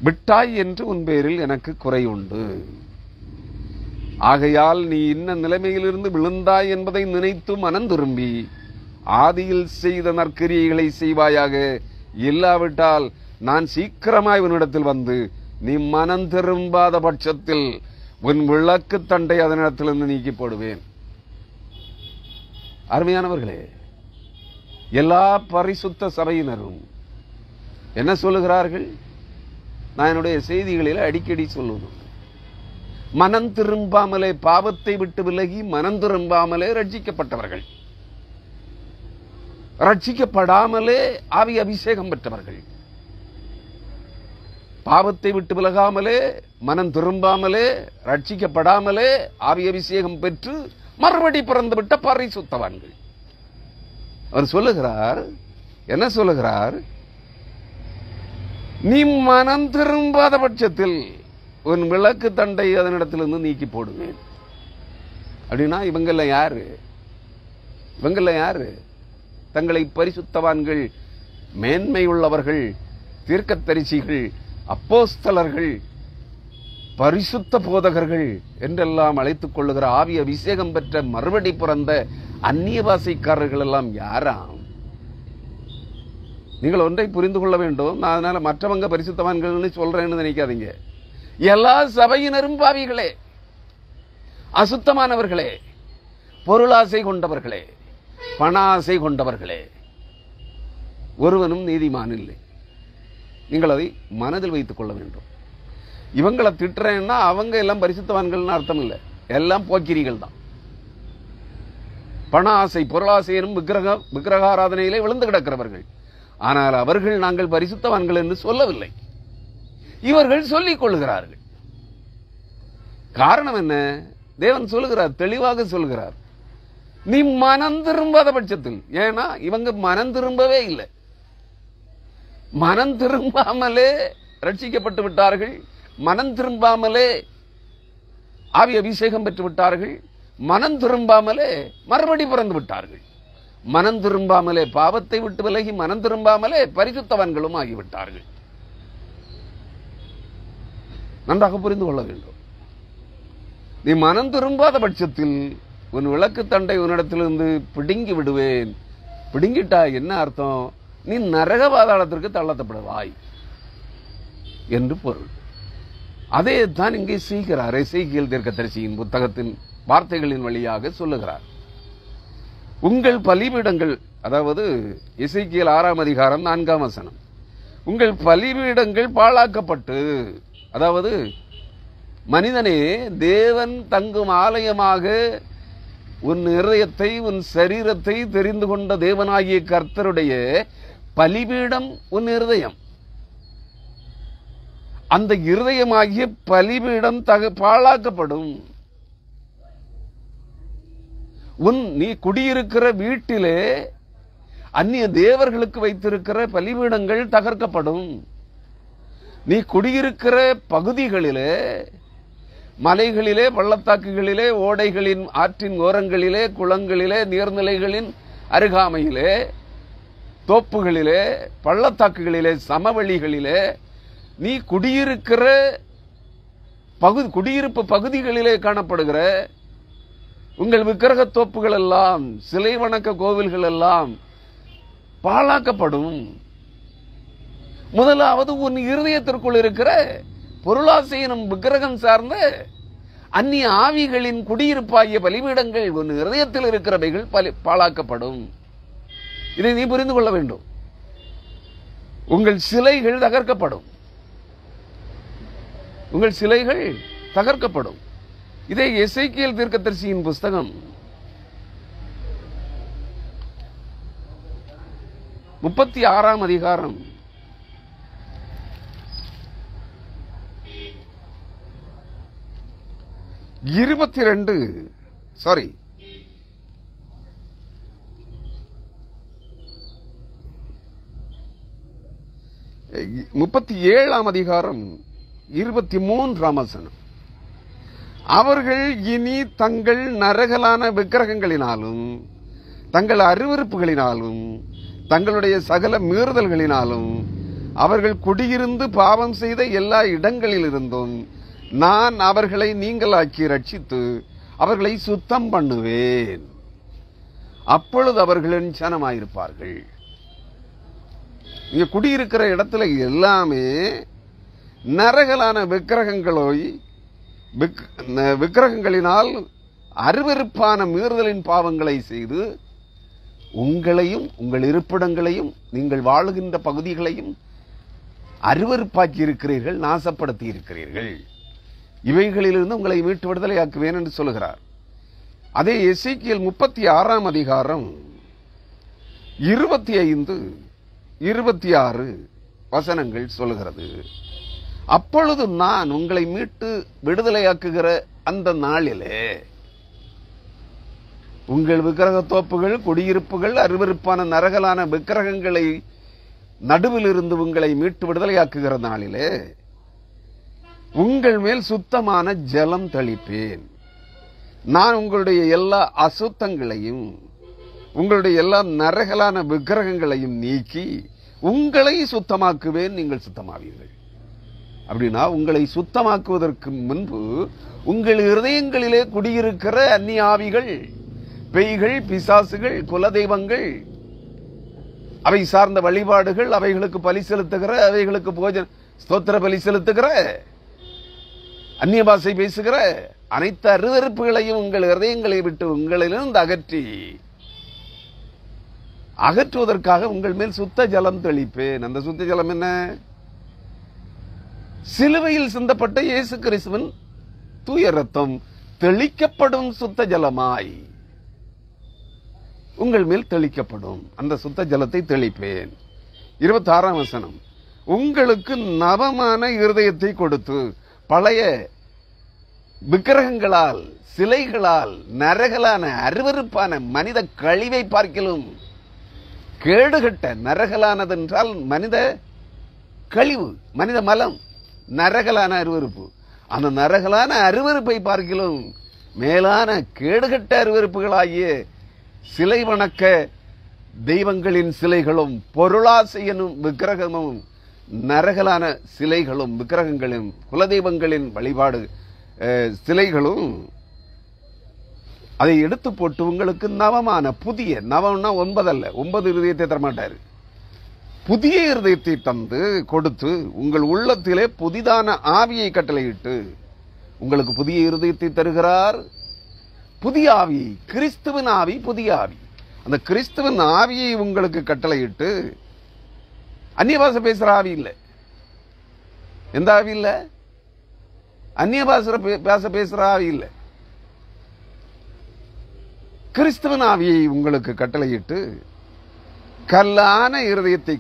விட்டாய் என்று உன் பேரில் எனக்கு குறை உண்டு. ஆகையால் நீ இன்ன நிலைமையிலிருந்து விழுந்தாய் என்பதை நினைத்து மனம் திரும்பி ஆதியில் செய்த நற்கிரியைகளை செய்வாயாக, இல்லாவிட்டால் நான் சீக்கிரமாய் உன்னிடத்தில் வந்து நீ மனம் திரும்பாத பட்சத்தில் உன் விளக்கு தண்டை அதனிடத்திலிருந்து நீக்கி போடுவேன். அருமையானவர்களே, எல்லா பரிசுத்த சபையினரும் என்ன சொல்லுகிறார்கள்? நான் என்னுடைய செய்திகளில் அடிக்கடி சொல்லுவேன், மனம் திரும்பாமலே, பாவத்தை விட்டு விலகி மனம் திரும்பாமலே ரட்சிக்கப்பட்டவர்கள், ரட்சிக்கப்படாமலே ஆவி அபிஷேகம் பெற்றவர்கள், பாவத்தை விட்டு விலகாமலே, மனம் திரும்பாமலே, ரட்சிக்கப்படாமலே ஆவி அபிஷேகம் பெற்று மறுபடி பிறந்து விட்ட பரிசுத்தவான்கள். அவர் சொல்லுகிறார், என்ன சொல்லுகிறார்? நீ மனம் திரும்பாத பட்சத்தில் உன் விளக்கு தண்டை அதனிடத்திலிருந்து நீக்கி போடுவேன். அப்படின்னா இவங்கள யாரு? இவங்கள யாரு? தங்களை பரிசுத்தவான்கள், மேன்மை உள்ளவர்கள், தீர்க்கதரிசிகள், அப்போஸ்தலர்கள், பரிசுத்த போதகர்கள் என்றெல்லாம் அழைத்துக் கொள்ளுகிற ஆவி அபிஷேகம் பெற்ற மறுபடி பிறந்த அந்நிய பாஷைக்காரர்கள் எல்லாம் யாராம்? நீங்கள் ஒன்றை புரிந்து கொள்ள வேண்டும். நான் அதனால மற்றவங்க பரிசுத்தவான்கள் சொல்றேன்னு நினைக்காதீங்க. எல்லா சபையினரும் பாவிகளே, அசுத்தமானவர்களே, பொருளாசை கொண்டவர்களே, பண ஆசை கொண்டவர்களே, ஒருவனும் நீதிமான் இல்லை. நீங்கள் அதை மனதில் வைத்துக் கொள்ள வேண்டும். இவங்களை திட்டுறேன்னா அவங்க எல்லாம் பரிசுத்தவான்கள் அர்த்தம் இல்லை, எல்லாம் போக்கிரிகள் தான். பண ஆசை, பொருளாசை எனும் விக்கிரகாராதனையிலே விழுந்து கிடக்கிறவர்கள். ஆனால் அவர்கள் நாங்கள் பரிசுத்தவான்கள் என்று சொல்லவில்லை, இவர்கள் சொல்லிக் கொள்ளுகிறார்கள். காரணம் என்ன? தேவன் சொல்லுகிறார், தெளிவாக சொல்லுகிறார், நீ மனம் திரும்பாத பட்சத்தில். ஏன்னா இவங்க மனம் திரும்பவே இல்லை, மனம் திரும்பாமலே ரட்சிக்கப்பட்டு விட்டார்கள், மனம் திரும்பாமலே ஆவி அபிஷேகம் பெற்று விட்டார்கள், மனம் திரும்பாமலே மறுபடி பிறந்து விட்டார்கள், மனம் திரும்பாமலே பாவத்தை விட்டு விலகி மனம் திரும்பாமலே பரிசுத்தவான்களும் ஆகிவிட்டார்கள். நன்றாக புரிந்து கொள்ள வேண்டும். நீ மனம் திரும்பாத பட்சத்தில் உன் விளக்கு தண்டை உன்னிடத்திலிருந்து பிடுங்கி விடுவேன். பிடுங்கிட்டா என்ன அர்த்தம்? நீ நரக பாதாளத்திற்கு தள்ளப்படுவாய் என்று பொருள். அதே தான் இங்கே செய்கிறார். எசேக்கியேல் தீர்க்கதரிசியின் புத்தகத்தின் வார்த்தைகளின் வழியாக சொல்லுகிறார். உங்கள் பலிபீடங்கள், அதாவது எசேக்கியேல் 6ஆம் அதிகாரம் 4ஆம் வசனம், உங்கள் பலிபீடங்கள் பாழாக்கப்பட்டு, அதாவது மனிதனே, தேவன் தங்கும் ஆலயமாக உன் இருதயத்தை, உன் சரீரத்தை தெரிந்து கொண்ட தேவனாகிய கர்த்தருடைய பலிபீடம் உன் இருதயம். அந்த இருதயமாகிய பலிபீடம் பாழாக்கப்படும். நீ குடியிருக்கிற வீட்டிலே அந்நிய தேவர்களுக்கு வைத்திருக்கிற பலிபீடங்கள் தகர்க்கப்படும். நீ குடியிருக்கிற பகுதிகளிலே, மலைகளிலே, பள்ளத்தாக்குகளிலே, ஓடைகளின் ஆற்றின் ஓரங்களிலே, குளங்களிலே, நீர்நிலைகளின் அருகாமையிலே, தோப்புகளிலே, பள்ளத்தாக்குகளிலே, சமவெளிகளிலே, நீ குடியிருக்கிற குடியிருப்பு பகுதிகளிலே காணப்படுகிற உங்கள் விக்கிரக தோப்புகள் எல்லாம், சிலை வணக்க கோவில்கள் எல்லாம் பாழாக்கப்படும். முதலாவது உன் இருதயத்திற்குள் இருக்கிற பொருளாசையினும் விக்கிரகம் சார்ந்த அந்நிய ஆவிகளின் குடியிருப்பாகிய பலிபீடங்கள் உன் இருதயத்தில் இருக்கிறவைகள் பாழாக்கப்படும். இதை நீ புரிந்து கொள்ள வேண்டும். உங்கள் சிலைகள் தகர்க்கப்படும், உங்கள் சிலைகள் தகர்க்கப்படும். இதை எசேக்கியேல் தீர்க்கதரிசியின் புஸ்தகம் 36ஆம் அதிகாரம் 37ஆம் அதிகாரம் 23ஆம் வசனம், அவர்கள் இனி தங்கள் நரகலான விக்கிரகங்களினாலும் தங்கள் அருவருப்புகளினாலும் தங்களுடைய சகல மீறுதல்களினாலும் அவர்கள் குடியிருந்து பாவம் செய்த எல்லா இடங்களிலிருந்தும் நான் அவர்களை நீங்களாக்கி ரட்சித்து அவர்களை சுத்தம் பண்ணுவேன். அப்பொழுது அவர்கள் என் ஜனமாயிருப்பார்கள். நீங்க குடியிருக்கிற இடத்துல எல்லாமே நரகலான விக்கிரகங்களினால் அருவருப்பான மீறுதலின் பாவங்களை செய்து உங்களையும் உங்கள் இருப்பிடங்களையும் நீங்கள் வாழுகின்ற பகுதிகளையும் அருவருப்பாக்கி இருக்கிறீர்கள், நாசப்படுத்தி இருக்கிறீர்கள். இவைகளிலிருந்து உங்களை மீட்டு விடுதலையாக்குவேன் என்று சொல்லுகிறார். அதே எசேக்கியேல் 36 அதிகாரம் 25, 26 வசனங்கள் சொல்லுகிறது. அப்பொழுது நான் உங்களை மீட்டு விடுதலையாக்குகிற அந்த நாளிலே உங்கள் விக்கிரக தோப்புகள், குடியிருப்புகள், அருவருப்பான நரகலான விக்கிரகங்களை நடுவில் இருந்து உங்களை மீட்டு விடுதலையாக்குகிற நாளிலே உங்கள் மேல் சுத்தமான ஜலம் தெளிப்பேன். நான் உங்களுடைய எல்லா அசுத்தங்களையும் உங்களுடைய எல்லா நரகலான விக்கிரகங்களையும் நீக்கி உங்களை சுத்தமாக்குவேன், நீங்கள் சுத்தமாவீர்கள். அப்படின்னா உங்களை சுத்தமாக்குவதற்கு முன்பு உங்கள் இருதயங்களிலே குடியிருக்கிற அந்நிய ஆவிகள், பேய்கள், பிசாசுகள், குலதெய்வங்கள், அவை சார்ந்த வழிபாடுகள், அவைகளுக்கு பலி செலுத்துகிற, அவைகளுக்கு ஸ்தோத்திர பலி செலுத்துகிற, அந்நிய பாஷை பேசுகிற அனைத்து அருவருப்புகளையும் உங்கள் இருதயங்களை விட்டு உங்களிலிருந்து அகற்றுவதற்காக உங்கள் மேல் சுத்த ஜலம் தெளிப்பேன். அந்த சுத்த ஜலம் என்ன? சிலுவையில் சிந்தப்பட்ட இயேசு கிறிஸ்துவின் தூய ரத்தம் தெளிக்கப்படும் சுத்த ஜலமாய் உங்கள் மேல் தெளிக்கப்படும். அந்த சுத்த ஜலத்தை தெளிப்பேன். 26 வசனம், உங்களுக்கு நவமான இருதயத்தை கொடுத்து பழைய விக்கிரகங்களால், சிலைகளால், நரகலான அருவருப்பான மனித கழிவை பார்க்கிலும் கேடுகட்ட, நரகலானது என்றால் மனித கழிவு, மனித மலம், நரகலான அருவருப்பு, அந்த நரகலான அருவருப்பை பார்க்கிலும் மேலான கேடுகட்ட அருவருப்புகளாகிய சிலை வணக்க தெய்வங்களின் சிலைகளும், பொருளாசை எனும் விக்கிரகமும், நரகலான சிலைகளும் விக்கிரகங்களும், குலதெய்வங்களின் வழிபாடு சிலைகளும் அதை எடுத்து போட்டு உங்களுக்கு நவமான புதிய, நவம்னா 9 அல்ல, 9 இருதயத்தை தரமாட்டாரு, புதிய இருதயத்தை தந்து கொடுத்து உங்கள் உள்ளத்திலே புதிதான ஆவியை கட்டளையிட்டு உங்களுக்கு புதிய இருதயத்தை தருகிறார். புதிய ஆவி, கிறிஸ்துவின் ஆவி, புதிய ஆவி. அந்த கிறிஸ்துவின் ஆவியை உங்களுக்கு கட்டளையிட்டு, அந்நிய பாஷை பேசுற ஆவி இல்லை. எந்த ஆவி இல்லை? அந்நிய பாஷை பேசுற ஆவி இல்லை. கிறிஸ்துவின் ஆவியை உங்களுக்கு கட்டளையிட்டு கல்லான இருதயத்தை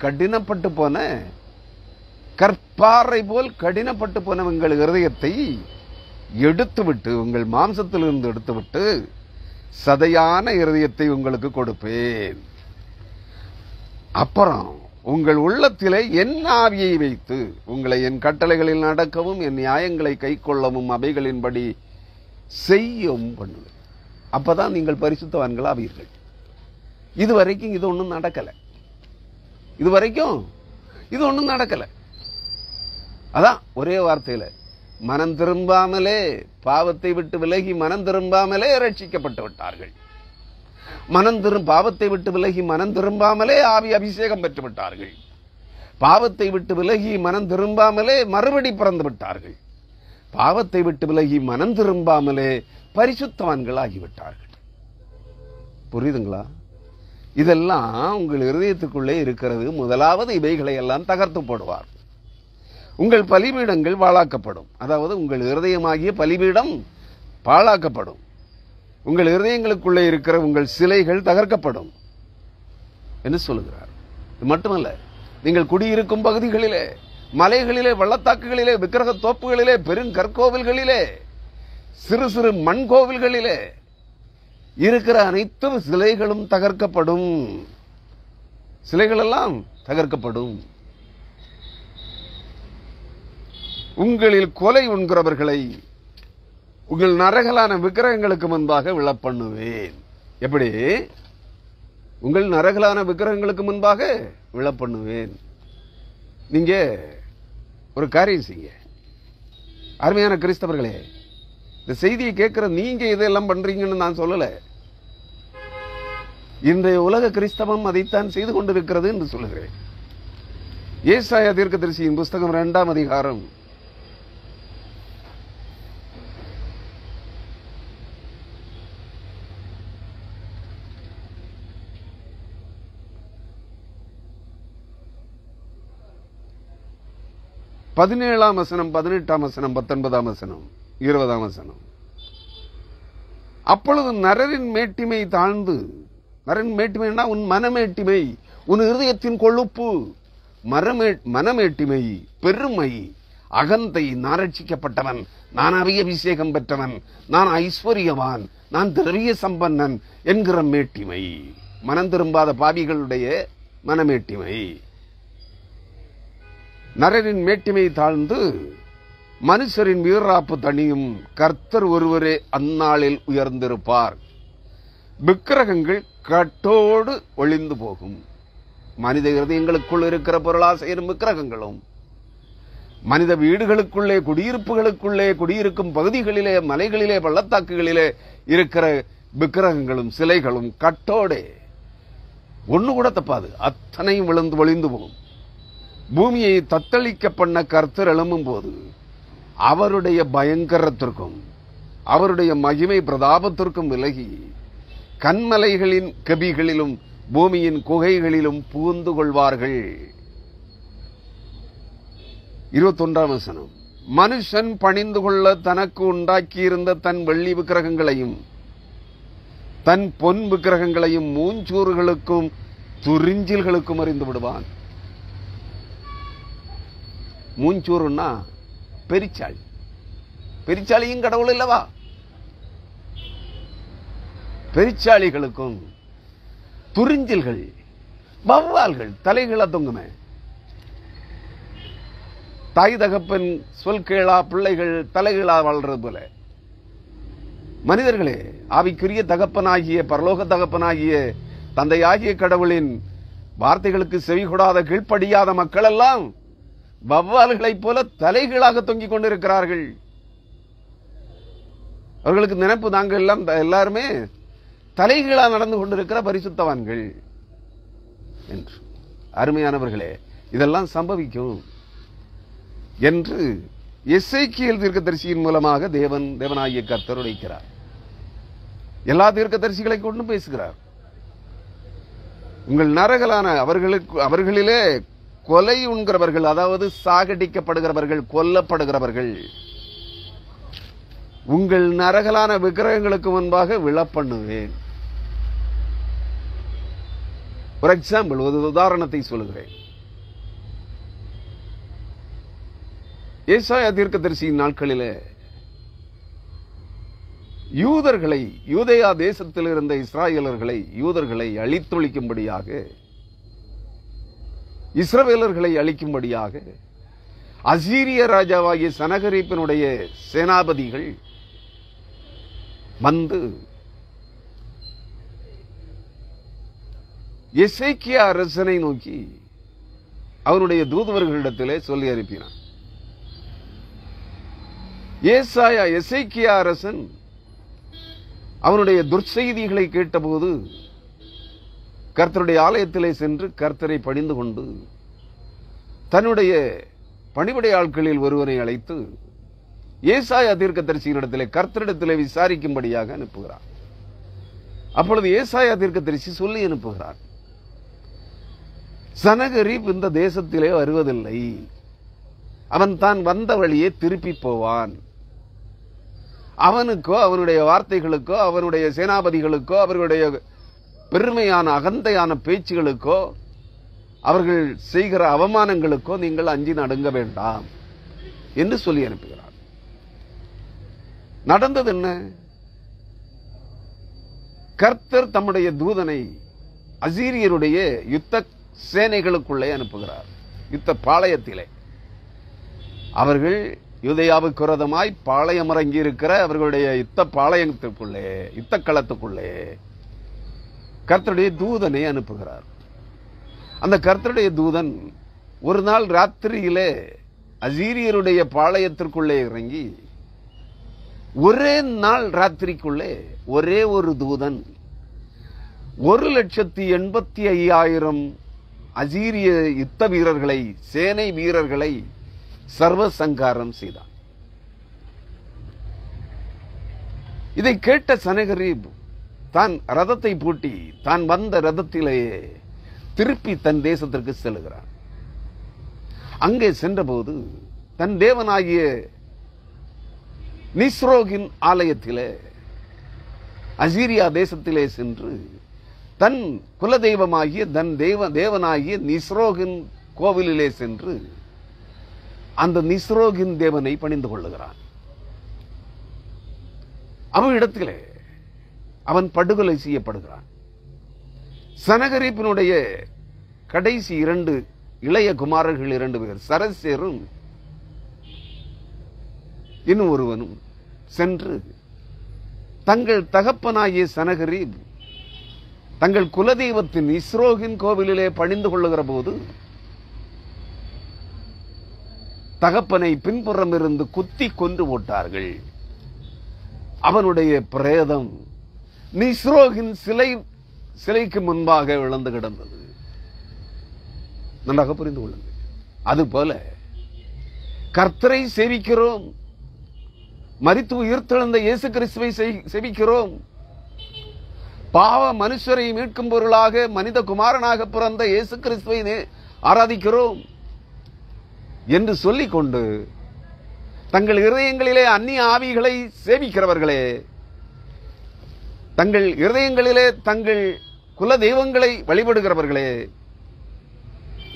கடினப்பட்டு போன கற்பாறை போல் கடினப்பட்டு போன உங்கள் இருதயத்தை எடுத்துவிட்டு, உங்கள் மாம்சத்திலிருந்து எடுத்துவிட்டு சதையான இருதயத்தை உங்களுக்கு கொடுப்பேன். அப்புறம் உங்கள் உள்ளத்திலே என் ஆவியை வைத்து உங்களை என் கட்டளைகளில் நடக்கவும் என் நியாயங்களை கை கொள்ளவும் அவைகளின்படி செய்யும் பண்ணுவேன். அப்பதான் நீங்கள் பரிசுத்தவான்கள் ஆவீர்கள். இதுவரைக்கும் இது ஒன்றும் நடக்கல. இது ஒன்றும் நடக்கல. அதான் ஒரே வார்த்தையில மனம் திரும்பாமலே, பாவத்தை விட்டு விலகி மனம் திரும்பாமலே ரட்சிக்கப்பட்டு விட்டார்கள். பாவத்தை விட்டு விலகி மனம் திரும்பாமலே ஆவி அபிஷேகம் பெற்று விட்டார்கள். பாவத்தை விட்டு விலகி மனம் திரும்பாமலே மறுபடி பிறந்து விட்டார்கள். பாவத்தை விட்டு விலகி மனம் திரும்பாமலே பரிசுத்தவான்கள் ஆகிவிட்டார்கள். புரியுதுங்களா? இதெல்லாம் உங்கள் இருதயத்துக்குள்ளே இருக்கிறது. முதலாவது இவைகளை எல்லாம் தகர்த்து போடுவார். உங்கள் பலிபீடங்கள் பாழாக்கப்படும். அதாவது உங்கள் இருதயமாகிய பலிபீடம் பாழாக்கப்படும். உங்கள் இருதயங்களுக்குள்ளே இருக்கிற உங்கள் சிலைகள் தகர்க்கப்படும் என்று சொல்லுகிறார். இது மட்டுமல்ல, நீங்கள் குடியிருக்கும் பகுதிகளிலே, மலைகளிலே, பள்ளத்தாக்குகளிலே, விக்கிரக தோப்புகளிலே, பெருங்கற்கோவில்களிலே, சிறு சிறு மண் கோவில்களிலே இருக்கிற அனைத்து சிலைகளும் தகர்க்கப்படும். சிலைகள் எல்லாம் தகர்க்கப்படும். உங்களில் கொலை உண்கிறவர்களை உங்கள் நரகலான விக்கிரகங்களுக்கு முன்பாக விழப்பண்ணுவேன். எப்படி? உங்கள் நரகலான விக்கிரகங்களுக்கு முன்பாக விழப்பண்ணுவேன். நீங்க ஒரு காரியம் செய்ய, அருமையான கிறிஸ்தவர்களே, இந்த செய்தியை கேட்கிற நீங்க இதெல்லாம் பண்றீங்கன்னு நான் சொல்லல. இன்றைய உலக கிறிஸ்தவம் அதைத்தான் செய்து கொண்டிருக்கிறது என்று சொல்லுகிறேன். ஏசாயா தீர்க்கதரிசியின் புஸ்தகம் 2ஆம் அதிகாரம் 17ஆம் வசனம், 18ஆம் வசனம், 19ஆம் வசனம், 20ஆம் வசனம். அப்பொழுது நரரின் மேட்டிமை தாழ்ந்து, நரரின் மேட்டிமைன்னா உன் மனமேட்டிமை, உன் இருதயத்தின் கொழுப்பு, மனமேட்டிமை, பெருமை, அகந்தை, நான் ரட்சிக்கப்பட்டவன், நான் அபிஷேகம் பெற்றவன், நான் ஐஸ்வர்யவான், நான் திரவிய சம்பன்னன் என்கிற மேட்டிமை, மனம் திரும்பாத பாவிகளுடைய மனமேட்டிமை. நரரின் மேட்டிமை தாழ்ந்து மனுஷரின் வீராப்பு தனியும், கர்த்தர் ஒருவரே அந்நாளில் உயர்ந்திருப்பார். விக்கிரகங்கள் கட்டோடு ஒளிந்து போகும். மனித இருதயங்களுக்குள் இருக்கிற பொருளாசையும் விக்கிரகங்களும், மனித வீடுகளுக்குள்ளே, குடியிருப்புகளுக்குள்ளே, குடியிருக்கும் பகுதிகளிலே, மலைகளிலே, பள்ளத்தாக்குகளிலே இருக்கிற விக்கிரகங்களும் சிலைகளும் கட்டோடே ஒண்ணு கூட தப்பாது, அத்தனையும் விழுந்து ஒளிந்து போகும். பூமியை தத்தளிக்க பண்ண கர்த்தர் எழும்பும் போது அவருடைய பயங்கரத்திற்கும் அவருடைய மகிமை பிரதாபத்திற்கும் விலகி கண்மலைகளின் கபிகளிலும் பூமியின் குகைகளிலும் புகுந்து கொள்வார்கள். 21ஆம் வசனம். மனுஷன் பணிந்து கொள்ள தனக்கு உண்டாக்கியிருந்த தன் வெள்ளி விக்கிரகங்களையும் தன் பொன் விக்கிரகங்களையும் மூஞ்சூறுகளுக்கும் துறிஞ்சில்களுக்கும் அறிந்து விடுவான். மூஞ்சூறுன்னா பெரிச்சாளி, பெரிச்சாளியும் கடவுள் இல்லவா? பெரிச்சாளிகளுக்கும் துறிஞ்சில்கள், வௌவால்கள் தலைகள தொங்குமே. தாய் தகப்பன் சொல் கேளா பிள்ளைகள் தலைகளா வாழ்றது போல மனிதர்களே, ஆவிக்குரிய தகப்பனாகிய பரலோக தகப்பனாகிய தந்தையாகிய கடவுளின் வார்த்தைகளுக்கு செவி கொடாத கீழ்ப்படியாத மக்கள் எல்லாம் வௌவால்களைப் போல தலைகளாக தொங்கிக் கொண்டிருக்கிறார்கள். அவர்களுக்கு நினைப்பு நாங்கள் எல்லாம் எல்லாருமே தலைகளாக நடந்து கொண்டிருக்கிற பரிசுத்தவான்கள் என்று. அருமையானவர்களே, இதெல்லாம் சம்பவிக்கும் என்று எசேக்கியேல் தீர்க்கதரிசியின் மூலமாக தேவனாகிய கர்த்தர் உரைக்கிறார். எல்லா தீர்க்கதரிசிகளை கொண்டு பேசுகிறார். உங்கள் நரகலான அவர்களிலே கொலை உண்கிறவர்கள், அதாவது சாகடிக்கப்படுகிறவர்கள், கொல்லப்படுகிறவர்கள், உங்கள் நரகலான விக்கிரகங்களுக்கு முன்பாக விழப்பண்ணுவேன். ஒரு எக்ஸாம்பிள், ஒரு உதாரணத்தை சொல்லுகிறேன். ஏசாயா தீர்க்கதரிசியின் நாட்களிலே யூதர்களை, யூதேயா தேசத்தில் இருந்த இஸ்ராயேலர்களை, யூதர்களை அழித்தொழிக்கும்படியாக, இஸ்ரவேலர்களை அழிக்கும்படியாக அசீரிய ராஜாவாகிய சனகரீப்பினுடைய சேனாபதிகள் வந்து எசேக்கியா அரசனை நோக்கி அவனுடைய தூதுவர்களிடத்திலே சொல்லி அனுப்பினான். எசேக்கியா அரசன் அவனுடைய துர்ச்செய்திகளை கேட்டபோது கர்த்தருடைய ஆலயத்திலே சென்று கர்த்தரை பணிந்து கொண்டு தன்னுடைய பணிபடை ஆட்களில் ஒருவனை அழைத்து ஏசாயா தீர்க்கதரிசியினிடத்திலே கர்த்தரிடத்திலே விசாரிக்கும்படியாக அனுப்புகிறார். அப்பொழுது ஏசாயா தீர்க்கதரிசி சொல்லி அனுப்புகிறார், சனகரீப் இந்த தேசத்திலே வருவதில்லை, அவன் தான் வந்த வழியே திருப்பி போவான். அவனுக்கோ அவனுடைய வார்த்தைகளுக்கோ அவனுடைய சேனாபதிகளுக்கோ அவர்களுடைய பெருமையான அகந்தையான பேச்சுகளுக்கோ அவர்கள் செய்கிற அவமானங்களுக்கோ நீங்கள் அஞ்சி நடுங்க வேண்டாம் என்று சொல்லி அனுப்புகிறார். நடந்தது என்ன? கர்த்தர் தம்முடைய தூதனை அசீரியருடைய யுத்த சேனைகளுக்குள்ளே அனுப்புகிறார். யுத்த பாளையத்திலே அவர்கள் யூதேயாவுக்கு விரோதமாய் பாளையம் இறங்கி இருக்கிற அவர்களுடைய யுத்த பாளையத்திற்குள்ளே, யுத்த களத்துக்குள்ளே கர்த்தருடைய தூதனை அனுப்புகிறார். அந்த கர்த்தருடைய தூதன் ஒரு நாள் ராத்திரியிலே அசீரியருடைய பாளையத்திற்குள்ளே இறங்கி, ஒரே நாள் ராத்திரிக்குள்ளே ஒரே ஒரு தூதன் 1,85,000 அசீரிய யுத்த வீரர்களை, சேனை வீரர்களை சர்வ சங்காரம் செய்தான். இதை கேட்ட சனகரீப் தான் ரதத்தை பூட்டி தான் வந்த ரதத்திலேயே திருப்பி தன் தேசத்திற்கு செல்கிறான். அங்கே சென்றபோது தன் தேவனாகிய நிஸ்ரோகின் ஆலயத்திலே, அசீரியா தேசத்திலே சென்று தன் குலதெய்வமாகிய தன் தேவனாகிய நிஸ்ரோகின் கோவிலிலே சென்று அந்த நிஸ்ரோகின் தேவனை பணிந்து கொள்ளுகிறான். அவனிடத்திலே அவன் படுகொலை செய்யப்படுகிறான். சனகரீப்பினுடைய கடைசி 2 இளைய குமாரர்கள் 2 பேர், சரசேரும் இன்னும் ஒருவனும் சென்று தங்கள் தகப்பனாகிய சனகரீப் தங்கள் குலதெய்வத்தின் இஸ்ரோகின் கோவிலிலே பணிந்து கொள்ளுகிற போது தகப்பனை பின்புறம் இருந்து குத்தி கொன்று போட்டார்கள். அவனுடைய பிரேதம் நிஸ்ரோகின் சிலைக்கு முன்பாக விழுந்து கிடந்தது. நன்றாக புரிந்து கொள்ளுங்கள். அதுபோல கர்த்தரை சேவிக்கிறோம், மரித்து உயிர்த்தெழுந்த இயேசு கிறிஸ்துவை சேவிக்கிறோம், பாவ மனுஷரை மீட்கும் பொருளாக மனித குமாரனாக பிறந்த இயேசு கிறிஸ்துவை ஆராதிக்கிறோம் என்று சொல்லிக் கொண்டு தங்கள் இருதயங்களிலே அந்நிய ஆவிகளை சேவிக்கிறவர்களே, தங்கள் இருதயங்களிலே தங்கள் குல தெய்வங்களை வழிபடுகிறவர்களே,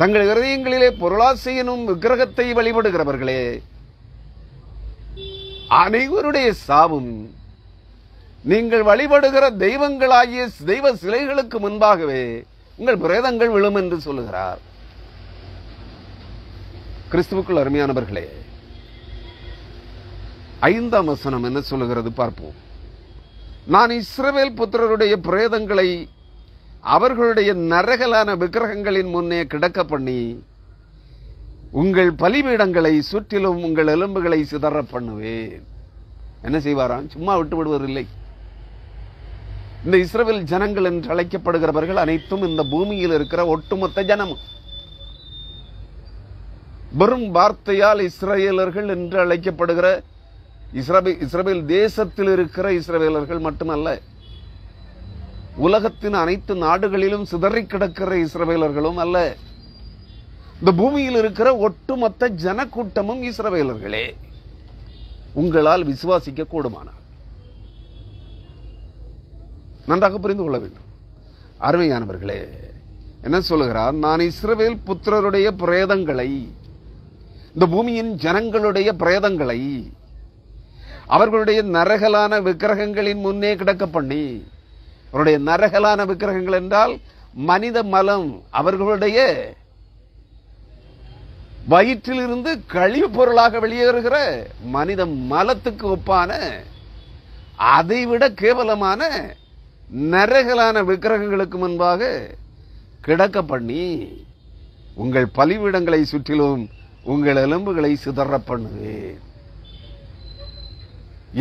தங்கள் இருதயங்களிலே பொருளாசையனும் விக்கிரகத்தை வழிபடுகிறவர்களே, அனைவருடைய சாவும் நீங்கள் வழிபடுகிற தெய்வங்களாகிய தெய்வ சிலைகளுக்கு முன்பாகவே உங்கள் பிரேதங்கள் விழும் என்று சொல்லுகிறார். கிறிஸ்துவுக்குள் அருமையானவர்களே, 5ஆம் வசனம் என்ன சொல்லுகிறது பார்ப்போம். நான் இஸ்ரவேல் புத்திரருடைய பிரேதங்களை அவர்களுடைய நரகலான விக்கிரகங்களின் முன்னே கிடக்க பண்ணி உங்கள் பலிபீடங்களை சுற்றிலும் உங்கள் எலும்புகளை சிதற பண்ணுவேன். என்ன செய்வாராம்? சும்மா விட்டு விடுவதில்லை. இந்த இஸ்ரவேல் ஜனங்கள் என்று அழைக்கப்படுகிறவர்கள் அனைத்தும் இந்த பூமியில் இருக்கிற ஒட்டுமொத்த ஜனமும். வெறும் வார்த்தையால் இஸ்ரவேலர்கள் என்று அழைக்கப்படுகிற இஸ்ரவேல் தேசத்தில் இருக்கிற இஸ்ரவேலர்கள் மட்டுமல்ல, உலகத்தின் அனைத்து நாடுகளிலும் சிதறி கிடக்கிற இஸ்ரவேலர்களும் அல்ல, இந்த பூமியில் இருக்கிற ஒட்டுமொத்த ஜனக்கூட்டமும் இஸ்ரவேலர்களே. உங்களால் விசுவாசிக்க கூடுமானால் நன்றாக புரிந்து கொள்ள வேண்டும். அருமையானவர்களே, என்ன சொல்லுகிறார்? நான் இஸ்ரவேல் புத்திரருடைய பிரேதங்களை, இந்த பூமியின் ஜனங்களுடைய பிரேதங்களை அவர்களுடைய நரகலான விக்கிரகங்களின் முன்னே கிடக்க பண்ணி, அவருடைய நரகலான விக்கிரகங்கள் என்றால் மனித மலம், அவர்களுடைய வயிற்றிலிருந்து கழிவு பொருளாக வெளியேறுகிற மனித மலத்துக்கு ஒப்பான அதைவிட கேவலமான நரகலான விக்கிரகங்களுக்கு முன்பாக கிடக்க பண்ணி உங்கள் பலிபீடங்களை சுற்றிலும் உங்கள் எலும்புகளை சிதற பண்ணுவேன்.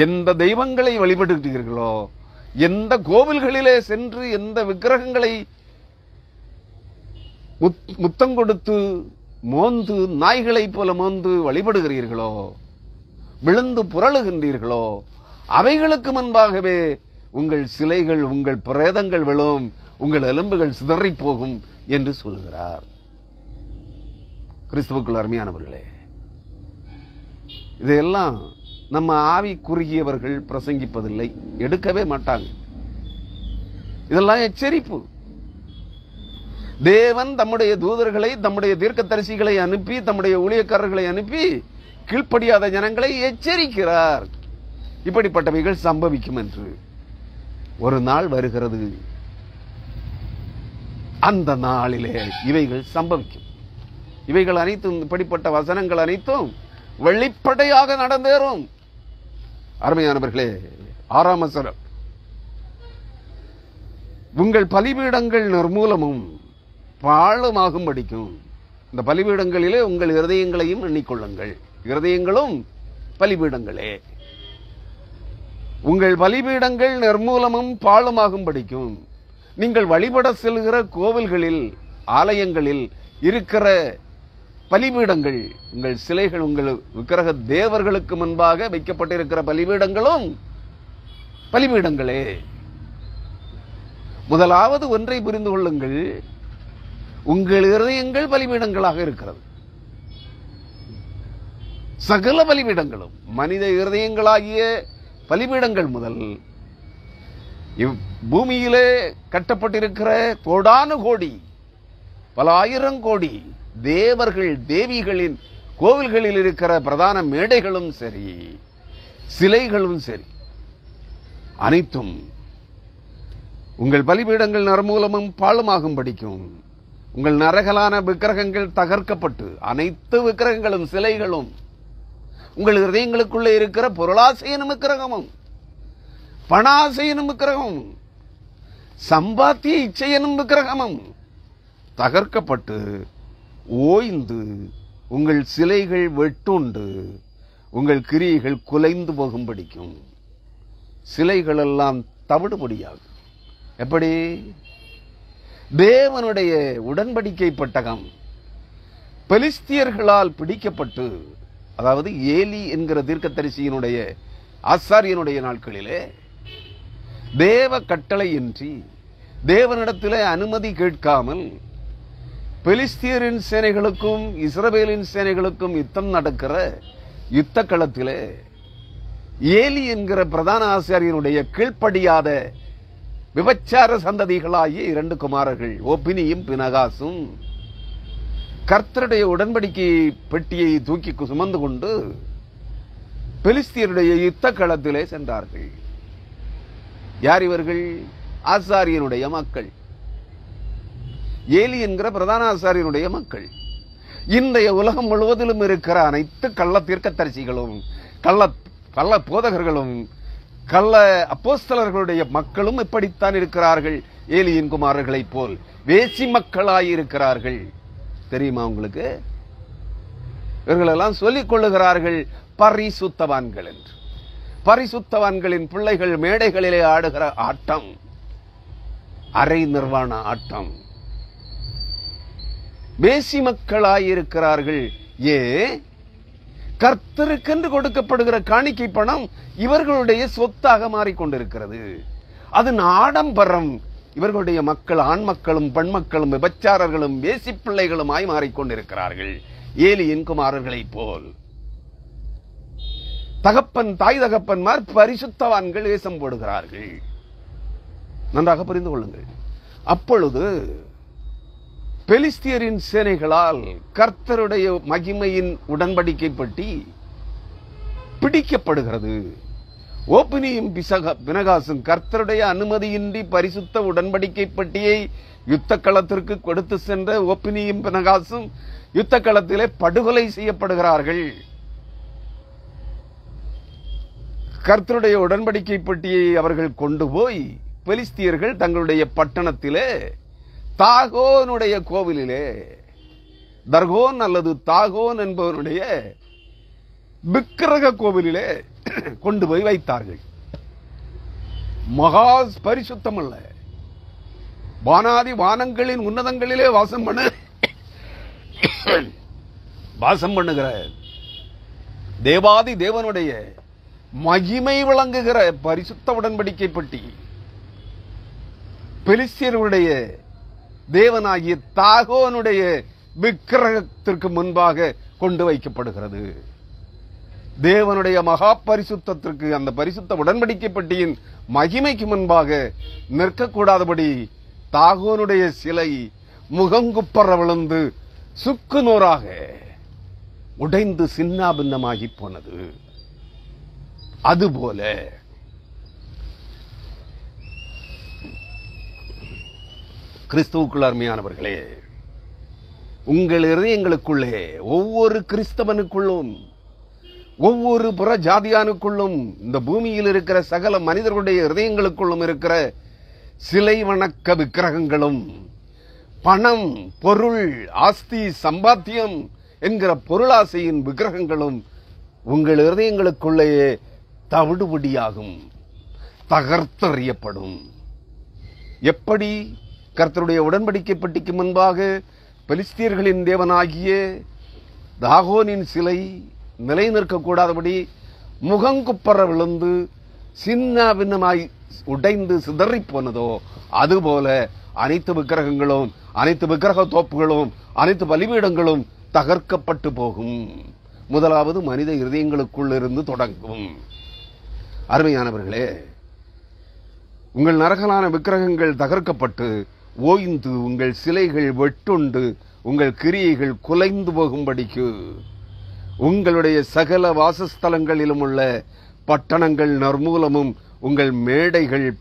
எந்த தெய்வங்களை வழிபடுகிறீர்களோ, எந்த கோவில்களிலே சென்று எந்த விக்கிரகங்களை முத்தம் கொடுத்து மோந்து நாய்களைப் போல மோந்து வழிபடுகிறீர்களோ, விழுந்து புரளுகின்றீர்களோ, அவைகளுக்கு முன்பாகவே உங்கள் சிலைகள், உங்கள் பிரேதங்கள் விழும், உங்கள் எலும்புகள் சிதறி போகும் என்று சொல்கிறார். கிறிஸ்துவுக்குள் அருமையானவர்களே, இதையெல்லாம் நம்ம ஆவி குறுகியவர்கள் பிரசங்கிப்பதில்லை, எடுக்கவே மாட்டாங்க. இதெல்லாம் எச்சரிப்பு. தேவன் தம்முடைய தூதர்களை, தம்முடைய தீர்க்கதரிசிகளை அனுப்பி, தம்முடைய ஊழியக்காரர்களை அனுப்பி கீழ்ப்படியாத ஜனங்களை எச்சரிக்கிறார். இப்படிப்பட்டவைகள் சம்பவிக்கும் என்று. ஒரு நாள் வருகிறது, அந்த நாளிலே இவைகள் சம்பவிக்கும். இவைகள் அனைத்தும், இப்படிப்பட்ட வசனங்கள் அனைத்தும் வெளிப்படையாக நடந்தேறும். அருமையானவர்களே, 6ஆம் வசனம், உங்கள் பலிபீடங்கள் நிர்மூலமும் பாழுமாகும் படிக்கும். இந்த பலிபீடங்களிலே உங்கள் இருதயங்களையும் எண்ணிக்கொள்ளுங்கள். இருதயங்களும் பலிபீடங்களே. உங்கள் பலிபீடங்கள் நிர்மூலமும் பாழுமாகும் படிக்கும். நீங்கள் வழிபட செல்கிற கோவில்களில், ஆலயங்களில் இருக்கிற பலிபீடங்கள், உங்கள் சிலைகள், உங்கள் விக்கிரக தேவர்களுக்கு முன்பாக வைக்கப்பட்டிருக்கிற பலிபீடங்களும் பலிபீடங்களே. முதலாவது ஒன்றை புரிந்து கொள்ளுங்கள், உங்கள் இருதயங்கள் பலிபீடங்களாக இருக்கிறது. சகல பலிபீடங்களும் மனித இருதயங்களாகிய பலிபீடங்கள் முதல் பூமியிலே கட்டப்பட்டிருக்கிற கோடானு கோடி, பல ஆயிரம் கோடி தேவர்கள், தேவிகளின் கோவில்களில் இருக்கிற பிரதான மேடைகளும் சரி, சிலைகளும் சரி, அனைத்தும் உங்கள் பலிபீடங்கள் நறுமூலமும் பாழுமாகும் படிக்கும். உங்கள் நரகலான விக்கிரகங்கள் தகர்க்கப்பட்டு அனைத்து விக்கிரகங்களும் சிலைகளும் உங்கள் இதயங்களுக்குள்ளே இருக்கிற பொருளாசையனும் விக்கிரகமும், பணாசையனும் விக்கிரகமும், சம்பாத்திய இச்சையனும் விக்கிரகமும் தகர்க்கப்பட்டு ஓய்ந்து உங்கள் சிலைகள் வெட்டுண்டு உங்கள் கிரியைகள் குலைந்து போகும் படிக்கும். சிலைகள் எல்லாம் தவிடுபடியாகும். எப்படி? தேவனுடைய உடன்படிக்கை பட்டகம் பெலிஸ்தியர்களால் பிடிக்கப்பட்டு, அதாவது ஏலி என்கிற தீர்க்கதரிசியினுடைய ஆசாரியனுடைய நாட்களிலே தேவ கட்டளையின்றி, தேவனிடத்திலே அனுமதி கேட்காமல் பெலிஸ்தியரின் சேனைகளுக்கும் இஸ்ரவேலின் சேனைகளுக்கும் யுத்தம் நடக்கிற யுத்த களத்திலே ஏலி என்கிற பிரதான ஆசாரியனுடைய கீழ்ப்படியாத விபச்சார சந்ததிகளாகிய 2 குமாரர்கள் ஓபினியும் பினகாசும் கர்த்தருடைய உடன்படிக்கை பெட்டியை தூக்கி சுமந்து கொண்டு பெலிஸ்தியருடைய யுத்த களத்திலே சென்றார்கள். யார் இவர்கள்? ஆசாரியனுடைய மக்கள், ஏலி என்கிற பிரதான ஆசாரியனுடைய மக்கள். இன்றைய உலகம் முழுவதிலும் இருக்கிற அனைத்து கள்ள தீர்க்கதரிசிகளும், கள்ள போதகர்களும், கள்ள அப்போஸ்தலர்களுடைய மக்களும் இப்படித்தான் இருக்கிறார்கள். ஏலியின் குமாரர்களைப் போல் வேசி மக்களாயிருக்கிறார்கள். தெரியுமா உங்களுக்கு? இவர்களெல்லாம் சொல்லிக் கொள்ளுகிறார்கள் பரிசுத்தவான்கள் என்று. பரிசுத்தவான்களின் பிள்ளைகள் மேடைகளிலே ஆடுகிற ஆட்டம் அரை நிர்வாண ஆட்டம். வேசி மக்களாயிருக்கிறார்கள். கர்த்தருக்கென்று கொடுக்கப்படுகிற காணிக்கை பணம் இவர்களுடைய சொத்தாக மாறிக்கொண்டிருக்கிறது. அது ஆடம்பரம். இவர்களுடைய மக்கள், ஆண் மக்களும் பெண் மக்களும் விபச்சாரர்களும் வேசி பிள்ளைகளுமாய் மாறிக்கொண்டிருக்கிறார்கள். ஏலியின் குமாரர்களைப் போல் தகப்பன், தாய் தகப்பன்மார் பரிசுத்தவான்கள் வேஷம் போடுகிறார்கள். நன்றாக புரிந்து கொள்ளுங்கள். அப்பொழுது பெலிஸ்தியரின் சேனைகளால் கர்த்தருடைய மகிமையின் உடன்படிக்கை பற்றி பிடிக்கப்படுகிறது. ஓபினியும் பினகாசும் கர்த்தருடைய அனுமதியின்றி பரிசுத்த உடன்படிக்கை பட்டியை யுத்த களத்திற்கு கொடுத்து சென்ற ஓபினியும் பினகாசும் யுத்த களத்திலே படுகொலை செய்யப்படுகிறார்கள். கர்த்தருடைய உடன்படிக்கை பட்டியை அவர்கள் கொண்டு போய் பெலிஸ்தியர்கள் தங்களுடைய பட்டணத்திலே தாகோனுடைய கோவிலிலே, தர்கோன் அல்லது தாகோன் என்பவனுடைய விக்கிரக கோவிலிலே கொண்டு போய் வைத்தார்கள். மகா பரிசுத்தம் அல்ல, வானாதி வானங்களின் உன்னதங்களிலே வாசம் பண்ணுகிற தேவாதி தேவனுடைய மகிமை விளங்குகிற பரிசுத்த உடன்படிக்கை பட்டி பெலிஸ்தியர்களுடைய தேவனாகிய தாகோனுடைய விக்கிரகத்திற்கு முன்பாக கொண்டு வைக்கப்படுகிறது. தேவனுடைய மகா பரிசுத்தத்திற்கு, அந்த பரிசுத்த உடன்படிக்கை பட்டியின் மகிமைக்கு முன்பாக நிற்கக்கூடாதபடி தாகோனுடைய சிலை முகங்குப்பற விழுந்து சுக்கு நூறாக உடைந்து சின்னாபின்னமாகி போனது. அதுபோல கிறிஸ்துவுக்குள் அருமையானவர்களே, உங்கள் இதயங்களுக்குள்ளே, ஒவ்வொரு கிறிஸ்தவனுக்குள்ளும், ஒவ்வொரு புற ஜாதியானுக்குள்ளும், இந்த பூமியில் இருக்கிற சகல மனிதர்களுடைய இதயங்களுக்குள்ளும் இருக்கிற சிலை வணக்க விக்கிரகங்களும், பணம், பொருள், ஆஸ்தி, சம்பாத்தியம் என்கிற பொருளாசையின் விக்கிரகங்களும் உங்கள் இதயங்களுக்குள்ளேயே தவிடுபடியாகும், தகர்த்தறியப்படும். எப்படி கர்த்தருடைய உடன்படிக்கை பெட்டிக்கு முன்பாக பெலிஸ்தியர்களின் தேவனாகிய தாகோனின் சிலை நிலை நிற்கக்கூடாதபடி முகங்குப்பற விழுந்து சின்ன பின்னமாய் உடைந்து சிதறி போனதோ, அதுபோல அனைத்து விக்கிரகங்களும், அனைத்து விக்கிரக தோப்புகளும், அனைத்து பலிபீடங்களும் தகர்க்கப்பட்டு போகும். முதலாவது மனித இருதயங்களுக்குள் இருந்து தொடங்கும். அருமையானவர்களே, உங்கள் நரகலான விக்கிரகங்கள் தகர்க்கப்பட்டு ஓய்ந்து உங்கள் சிலைகள் வெட்டுண்டு உங்கள் கிரியைகள் குலைந்து போகும்படிக்கு உங்களுடைய சகல வாசஸ்தலங்களிலும் உள்ள பட்டணங்கள் நர்மூலமும் உங்கள் மேடைகள்